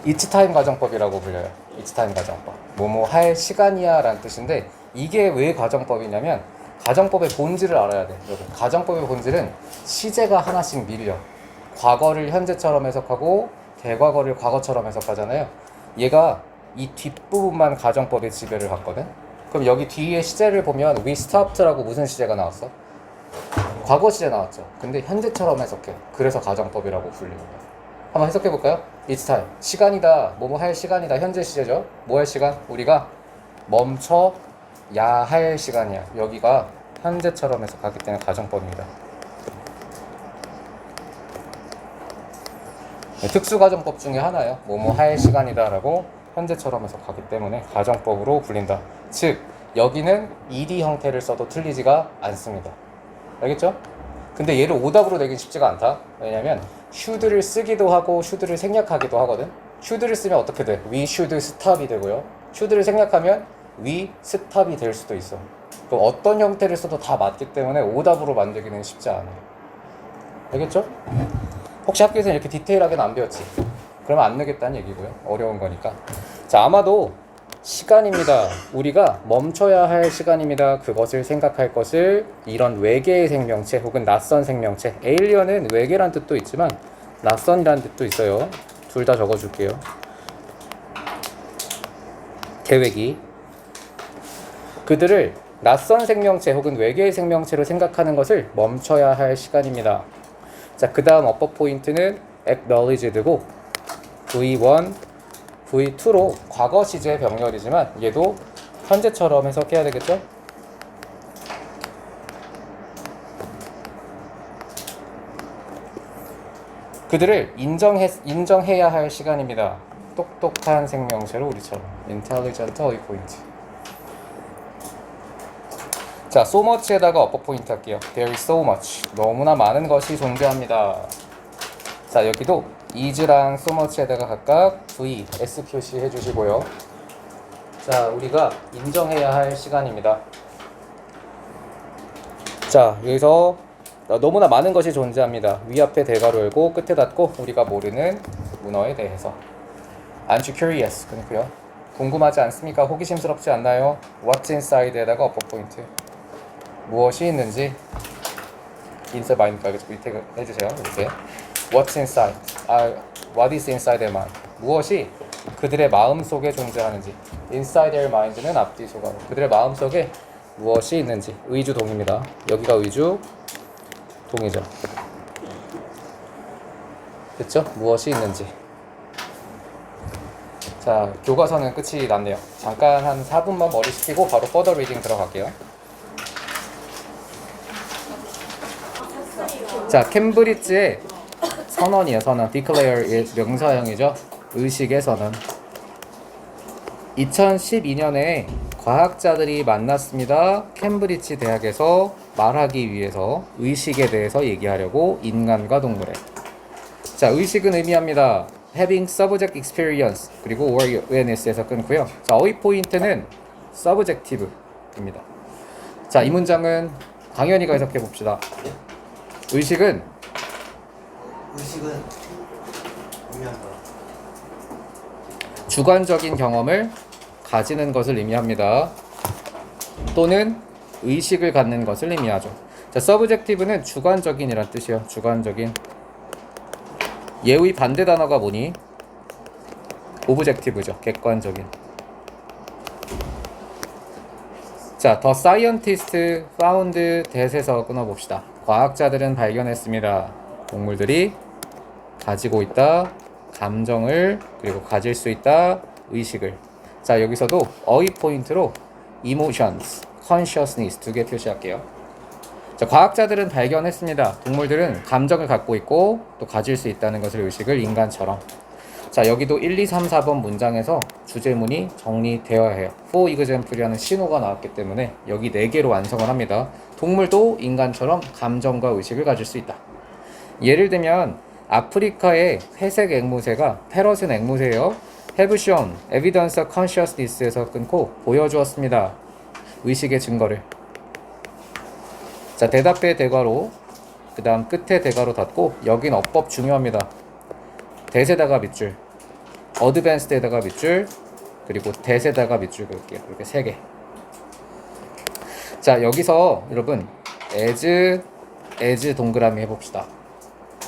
이츠타임 가정법이라고 불려요. 이츠타임 가정법. 뭐뭐 할 시간이야 라는 뜻인데, 이게 왜 가정법이냐면 가정법의 본질을 알아야 돼. 여러분, 가정법의 본질은 시제가 하나씩 밀려. 과거를 현재처럼 해석하고 대과거를 과거처럼 해석하잖아요. 얘가 이 뒷부분만 가정법의 지배를 받거든. 그럼 여기 뒤에 시제를 보면 we stopped라고 무슨 시제가 나왔어? 과거 시제 나왔죠. 근데 현재처럼 해석해. 그래서 가정법이라고 불리는 거야. 한번 해석해 볼까요? It's time. 시간이다. 뭐뭐 할 시간이다. 현재 시제죠. 뭐 할 시간? 우리가 멈춰야 할 시간이야. 여기가 현재처럼 해석하기 때문에 가정법입니다. 특수가정법 중에 하나예요. 뭐뭐 할 시간이다라고 현재처럼 해석하기 때문에 가정법으로 불린다. 즉 여기는 ed 형태를 써도 틀리지가 않습니다. 알겠죠? 근데 얘를 오답으로 내긴 쉽지가 않다. 왜냐면 should를 쓰기도 하고 should를 생략하기도 하거든. should를 쓰면 어떻게 돼? we should stop이 되고요. should를 생략하면 we stop이 될 수도 있어. 그럼 어떤 형태를 써도 다 맞기 때문에 오답으로 만들기는 쉽지 않아요. 알겠죠? 혹시 학교에서 이렇게 디테일하게는 안 배웠지? 그러면 안 내겠다는 얘기고요. 어려운 거니까. 자, 아마도 시간입니다. 우리가 멈춰야 할 시간입니다. 그것을 생각할 것을 이런 외계의 생명체 혹은 낯선 생명체, 에일리언은 외계란 뜻도 있지만 낯선이란 뜻도 있어요. 둘 다 적어줄게요. 계획이 그들을 낯선 생명체 혹은 외계의 생명체로 생각하는 것을 멈춰야 할 시간입니다. 자, 그 다음 어퍼 포인트는 acknowledge고 V1, V2로 과거 시제 병렬이지만 얘도 현재처럼 해석해야 되겠죠? 그들을 인정해야 할 시간입니다. 똑똑한 생명체로 우리처럼 intelligent 어휘 포인트. 자, so much에다가 어퍼 포인트 할게요. There is so much. 너무나 많은 것이 존재합니다. 자, 여기도 is랑 so much에다가 각각 V, S 표시 해주시고요. 자, 우리가 인정해야 할 시간입니다. 자, 여기서 너무나 많은 것이 존재합니다. 위 앞에 대괄호 열고 끝에 닫고 우리가 모르는 문어에 대해서. Aren't you curious? 그러니까요. 궁금하지 않습니까? 호기심스럽지 않나요? What's inside에다가 어퍼 포인트. 무엇이 있는지 인서 마인드 밑에 해주세요. 이렇게 What's inside? What is inside their mind? 무엇이 그들의 마음 속에 존재하는지. Inside their mind는 앞뒤 소가로. 그들의 마음 속에 무엇이 있는지. 의주 동입니다. 여기가 의주 동이죠. 됐죠? 무엇이 있는지. 자, 교과서는 끝이 났네요. 잠깐 한 4분만 머리 식히고 바로 퍼더 리딩 들어갈게요. 자, 캠브리지의 선언이에요. 선언. declare의 명사형이죠. 의식의 선언. 2012년에 과학자들이 만났습니다. 캠브리지 대학에서 말하기 위해서 의식에 대해서 얘기하려고 인간과 동물에. 자, 의식은 의미합니다. having subject experience 그리고 awareness에서 끊고요. 자, 어휘 포인트는 subjective입니다. 자, 이 문장은 강현이가 해석해 봅시다. 의식은 의미한다. 주관적인 경험을 가지는 것을 의미합니다. 또는 의식을 갖는 것을 의미하죠. 자, subjective는 주관적인이란 뜻이에요. 주관적인. 얘의 반대 단어가 뭐니? objective죠. 객관적인. 자, the scientist found that에서 끊어봅시다. 과학자들은 발견했습니다. 동물들이 가지고 있다. 감정을 그리고 가질 수 있다. 의식을. 자, 여기서도 어휘 포인트로 emotions, consciousness 두 개 표시할게요. 자, 과학자들은 발견했습니다. 동물들은 감정을 갖고 있고 또 가질 수 있다는 것을 의식을 인간처럼. 자, 여기도 1, 2, 3, 4번 문장에서 주제문이 정리되어야 해요. for example이라는 신호가 나왔기 때문에 여기 4개로 완성을 합니다. 동물도 인간처럼 감정과 의식을 가질 수 있다. 예를 들면 아프리카의 회색 앵무새가 페럿은 앵무새예요. have shown evidence of consciousness에서 끊고 보여주었습니다. 의식의 증거를. 자, 대답의 대괄호, 그 다음 끝에 대괄호 닫고, 여긴 어법 중요합니다. 대세다가 밑줄, 어드밴스드에다가 밑줄, 그리고 대세다가 밑줄 그을게요. 이렇게 3개. 자, 여기서 여러분 as 동그라미 해봅시다.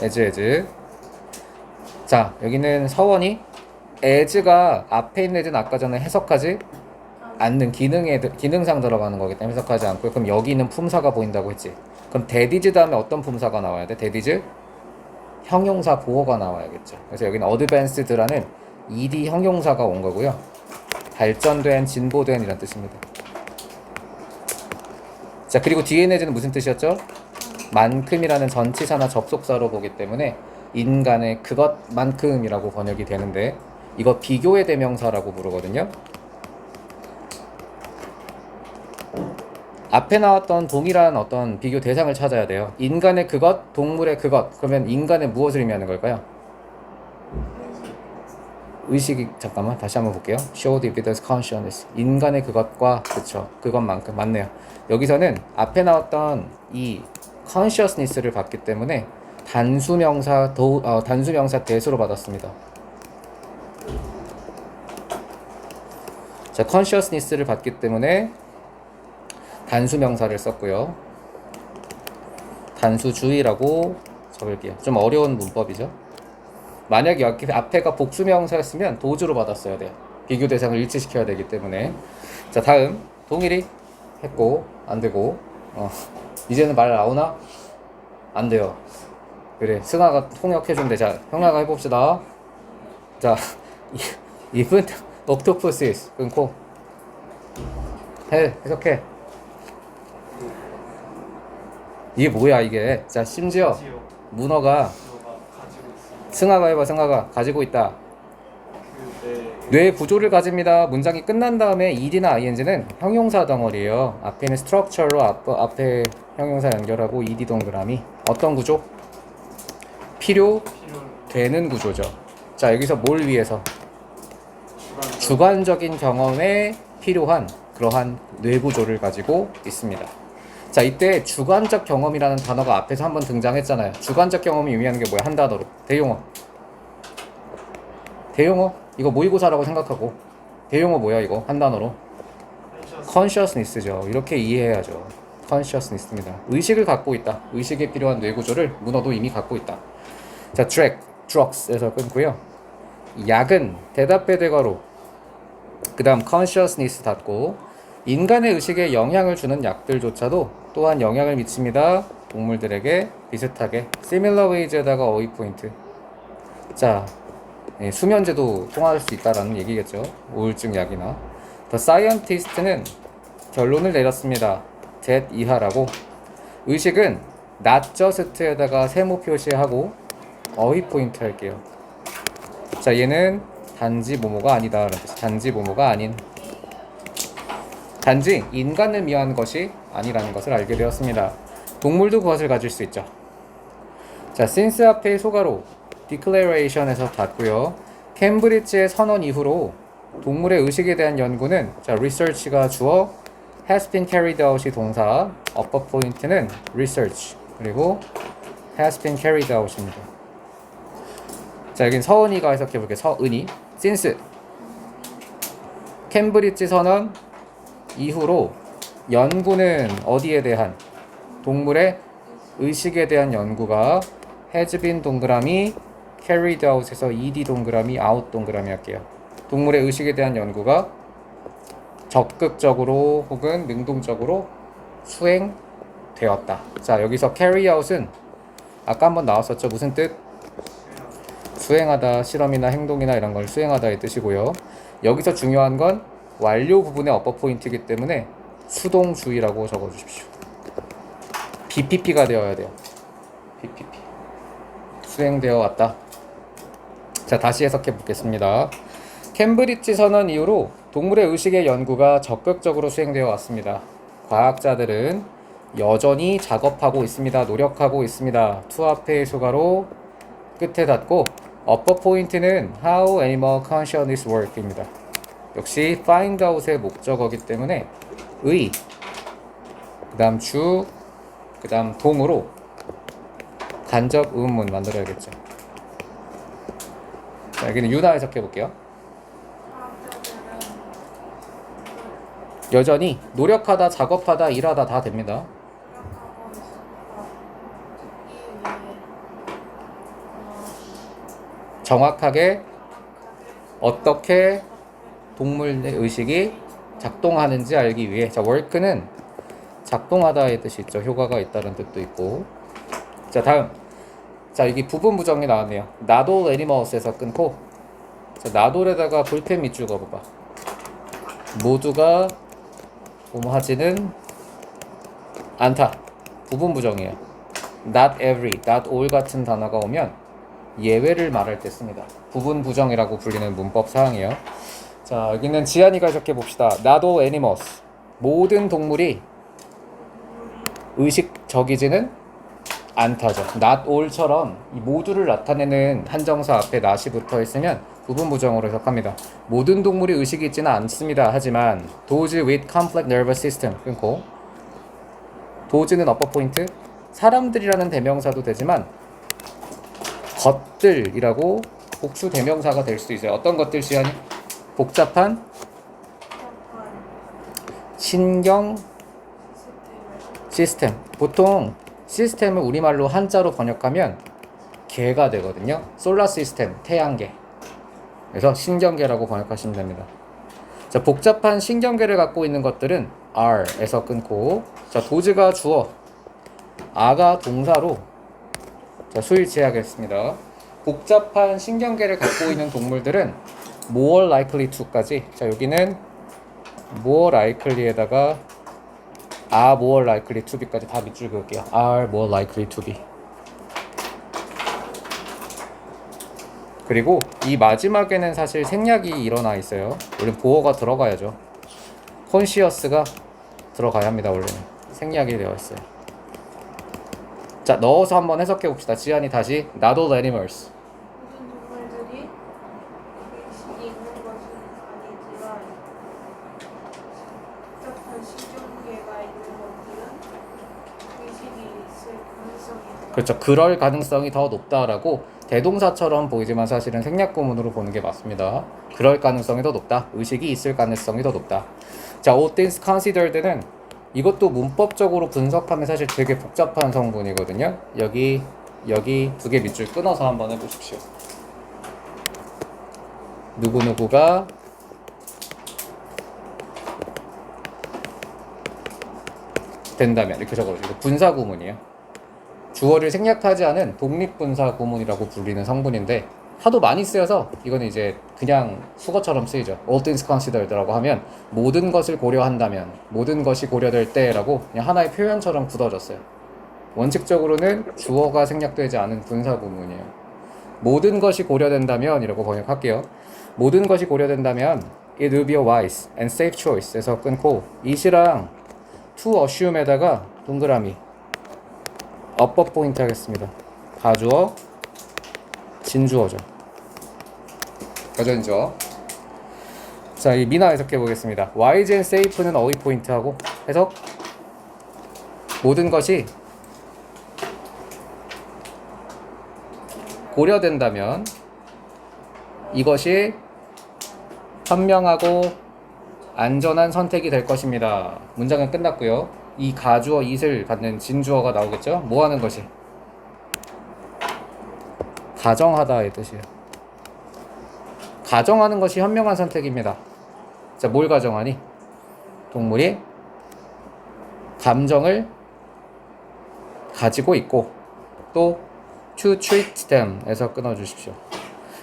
as. 자, 여기는 서원이 as가 앞에 있는 as는 아까 전에 해석하지 않는 기능상 들어가는 거기 때문에 해석하지 않고요. 그럼 여기는 품사가 보인다고 했지. 그럼 that is 다음에 어떤 품사가 나와야 돼? that is 형용사 보어가 나와야겠죠. 그래서 여기는 advanced라는 ed 형용사가 온 거고요. 발전된, 진보된 이란 뜻입니다. 자, 그리고 뒤에 내지는 무슨 뜻이었죠? 만큼이라는 전치사나 접속사로 보기 때문에 인간의 그것만큼이라고 번역이 되는데, 이거 비교의 대명사라고 부르거든요. 앞에 나왔던 동일한 어떤 비교 대상을 찾아야 돼요. 인간의 그것, 동물의 그것. 그러면 인간의 무엇을 의미하는 걸까요? 의식이, 잠깐만 다시 한번 볼게요. Show the evidence consciousness. 인간의 그것과, 그쵸, 그것만큼. 맞네요. 여기서는 앞에 나왔던 이 consciousness를 봤기 때문에 단수명사 대수로 받았습니다. 자, consciousness를 봤기 때문에 단수명사를 썼고요. 단수주의라고 적을게요. 좀 어려운 문법이죠. 만약에 여기 앞에가 복수명사였으면 도주로 받았어야 돼요. 비교 대상을 일치시켜야 되기 때문에. 자, 다음 동일이 했고 안 되고, 이제는 말 나오나? 안 돼요. 그래, 승아가 통역해준대. 자, 형아가 해봅시다. 자, even octopuses 끊고 해석해. 이게 뭐야 이게. 자, 심지어 문어가, 승아가 해봐. 승아가 가지고 있다. 뇌 구조를 가집니다. 문장이 끝난 다음에 ed나 ing는 형용사 덩어리예요. 앞에 있는 structure로 앞에 형용사 연결하고 ed 동그라미. 어떤 구조? 필요되는 구조죠. 자, 여기서 뭘 위해서? 주관적인 경험에 필요한 그러한 뇌 구조를 가지고 있습니다. 자, 이때 주관적 경험이라는 단어가 앞에서 한번 등장했잖아요. 주관적 경험이 의미하는 게 뭐야? 한 단어로. 대용어. 이거 모의고사라고 생각하고. 대용어 뭐야 이거? 한 단어로. consciousness죠. 이렇게 이해해야죠. consciousness입니다. 의식을 갖고 있다. 의식에 필요한 뇌 구조를 문어도 이미 갖고 있다. 자, drugs에서 끊고요. 약은 대답의 대괄호. 그 다음 consciousness 닫고, 인간의 의식에 영향을 주는 약들조차도 또한 영향을 미칩니다. 동물들에게 비슷하게. similar ways에다가 어휘 포인트. 자, 수면제도 통할 수 있다라는 얘기겠죠. 우울증 약이나. The scientist는 결론을 내렸습니다. that 이하라고. 의식은 not just에다가 세모 표시하고 어휘 포인트 할게요. 자, 얘는 단지 뭐뭐가 아니다. 단지 뭐뭐가 아닌. 단지 인간을 위한 것이 아니라는 것을 알게 되었습니다. 동물도 그것을 가질 수 있죠. 자, since 앞에 소가로 declaration에서 닫고요. 캠브리지의 선언 이후로 동물의 의식에 대한 연구는, 자, research가 주어, has been carried out이 동사, upper 포인트는 research, 그리고 has been carried out입니다. 자, 여긴 서은이가 해석해 볼게요. 서은이. since 캠브리지 선언 이후로 연구는 어디에 대한? 동물의 의식에 대한 연구가 has been 동그라미 carried out에서 ed 동그라미 out 동그라미 할게요. 동물의 의식에 대한 연구가 적극적으로 혹은 능동적으로 수행되었다. 자, 여기서 carry out은 아까 한번 나왔었죠. 무슨 뜻? 수행하다, 실험이나 행동이나 이런 걸 수행하다의 뜻이고요. 여기서 중요한 건 완료 부분의 어퍼 포인트이기 때문에 수동주의라고 적어주십시오. BPP가 되어야 돼요. BPP. 수행되어 왔다. 자, 다시 해석해 보겠습니다. 캠브리지 선언 이후로 동물의 의식의 연구가 적극적으로 수행되어 왔습니다. 과학자들은 여전히 작업하고 있습니다. 노력하고 있습니다. to 앞에 수가로 끝에 닫고 upper 포인트는 how animal consciousness work입니다. 역시 find out의 목적어기 때문에 의, 그 다음 주, 그 다음 동으로 간접 의문문 만들어야겠죠. 자, 여기는 유나 해석해 볼게요. 과학자들은 여전히 노력하다, 작업하다, 일하다 다 됩니다. 노력하고 있습니다. 듣기 위해 정확하게 정확하게 어떻게 동물의 의식이 작동하는지 알기 위해. 자, work는 작동하다의 뜻이 있죠. 효과가 있다는 뜻도 있고. 자, 다음. 자, 여기 부분 부정이 나왔네요. not all animals에서 끊고, 자, not all에다가 볼펜 밑줄 그어봐. 모두가 하지는 않다. 부분 부정이에요. not every, not all 같은 단어가 오면 예외를 말할 때 씁니다. 부분 부정이라고 불리는 문법 사항이에요. 자, 여기는 지한이가 해석해 봅시다. not all animals, 모든 동물이 의식적이지는 않다죠. not all처럼 이 모두를 나타내는 한정사 앞에 not이 붙어 있으면 부분 부정으로 해석합니다. 모든 동물이 의식이 있지는 않습니다. 하지만 those with complex nervous system 끊고, those는 upper 포인트, 사람들이라는 대명사도 되지만 것들이라고 복수 대명사가 될 수도 있어요. 어떤 것들 시간이? 복잡한 신경 시스템. 보통 시스템을 우리말로 한자로 번역하면 개가 되거든요. 솔라 시스템, 태양계. 그래서 신경계라고 번역하시면 됩니다. 자, 복잡한 신경계를 갖고 있는 것들은 are에서 끊고, 자, 도즈가 주어, a가 동사로, 자, 수일치하겠습니다. 복잡한 신경계를 갖고 있는 동물들은 more likely to까지. 자, 여기는 more likely에다가 are more likely to be까지 다 밑줄 그을게요. are more likely to be. 그리고 이 마지막에는 사실 생략이 일어나 있어요. 우리는 보어가 들어가야죠. conscious가 들어가야 합니다. 원래는 생략이 되어 있어요. 자, 넣어서 한번 해석해 봅시다. 지안이 다시 not all animals. 모든 동물들이 의식이 있는 것은 아니지만 복잡한 신경계가 있는 것들은 의식이 있을 가능성이 있다. 그렇죠. 그럴 가능성이 더 높다라고 대동사처럼 보이지만 사실은 생략 구문으로 보는 게 맞습니다. 그럴 가능성이 더 높다. 의식이 있을 가능성이 더 높다. 자, all things considered는 이것도 문법적으로 분석하면 사실 되게 복잡한 성분이거든요. 여기 두 개 밑줄 끊어서 한번 해보십시오. 누구누구가 된다면 이렇게 적어주고, 분사 구문이에요. 주어를 생략하지 않은 독립분사 구문이라고 불리는 성분인데 하도 많이 쓰여서 이거는 이제 그냥 수거처럼 쓰이죠. all things considered라고 하면 모든 것을 고려한다면, 모든 것이 고려될 때라고 그냥 하나의 표현처럼 굳어졌어요. 원칙적으로는 주어가 생략되지 않은 분사 구문이에요. 모든 것이 고려된다면 이라고 번역할게요. 모든 것이 고려된다면 it will be a wise and safe choice에서 끊고, it이랑 to assume에다가 동그라미 upper 포인트 하겠습니다. 가주어, 진주어죠. 가전이죠. 자, 이 미나 해석해 보겠습니다. wise and safe는 어휘 포인트하고 해석. 모든 것이 고려된다면 이것이 현명하고 안전한 선택이 될 것입니다. 문장은 끝났고요. 이 가주어 it을 갖는 진주어가 나오겠죠? 뭐 하는 것이? 가정하다의 뜻이에요. 가정하는 것이 현명한 선택입니다. 자, 뭘 가정하니? 동물이 감정을 가지고 있고, 또 to treat them 에서 끊어주십시오.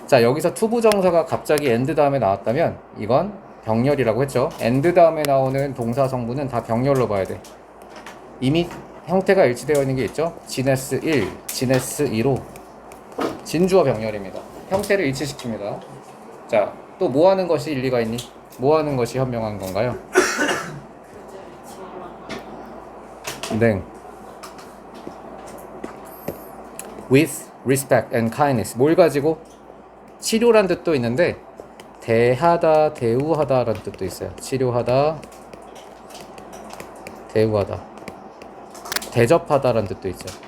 자, 여기서 to 부정사가 갑자기 and 다음에 나왔다면 이건 병렬이라고 했죠. and 다음에 나오는 동사 성분은 다 병렬로 봐야 돼. 이미 형태가 일치되어 있는 게 있죠. 지네스 1, 지네스 2로 진주어 병렬입니다. 형태를 일치시킵니다. 자, 또 뭐 하는 것이 일리가 있니? 뭐 하는 것이 현명한 건가요? 네. with respect and kindness. 뭘 가지고? 치료란 뜻도 있는데 대하다, 대우하다라는 뜻도 있어요. 치료하다, 대우하다, 대접하다라는 뜻도 있죠.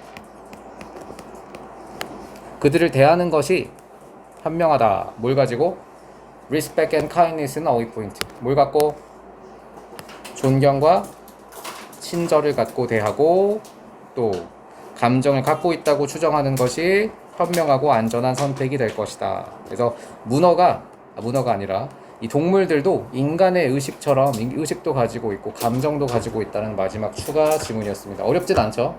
그들을 대하는 것이 현명하다. 뭘 가지고? respect and kindness는 어휘 포인트. 뭘 갖고? 존경과 친절을 갖고 대하고 또 감정을 갖고 있다고 추정하는 것이 현명하고 안전한 선택이 될 것이다. 그래서 문어가 아니라 이 동물들도 인간의 의식처럼 의식도 가지고 있고 감정도 가지고 있다는 마지막 추가 지문이었습니다. 어렵진 않죠?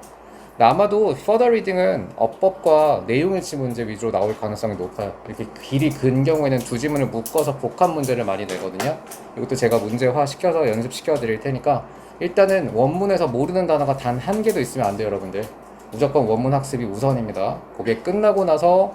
근데 아마도 further reading은 어법과 내용일치 문제 위주로 나올 가능성이 높아요. 이렇게 길이 근 경우에는 두 지문을 묶어서 복합 문제를 많이 내거든요. 이것도 제가 문제화 시켜서 연습시켜 드릴 테니까 일단은 원문에서 모르는 단어가 단 한 개도 있으면 안 돼요, 여러분들. 무조건 원문 학습이 우선입니다. 그게 끝나고 나서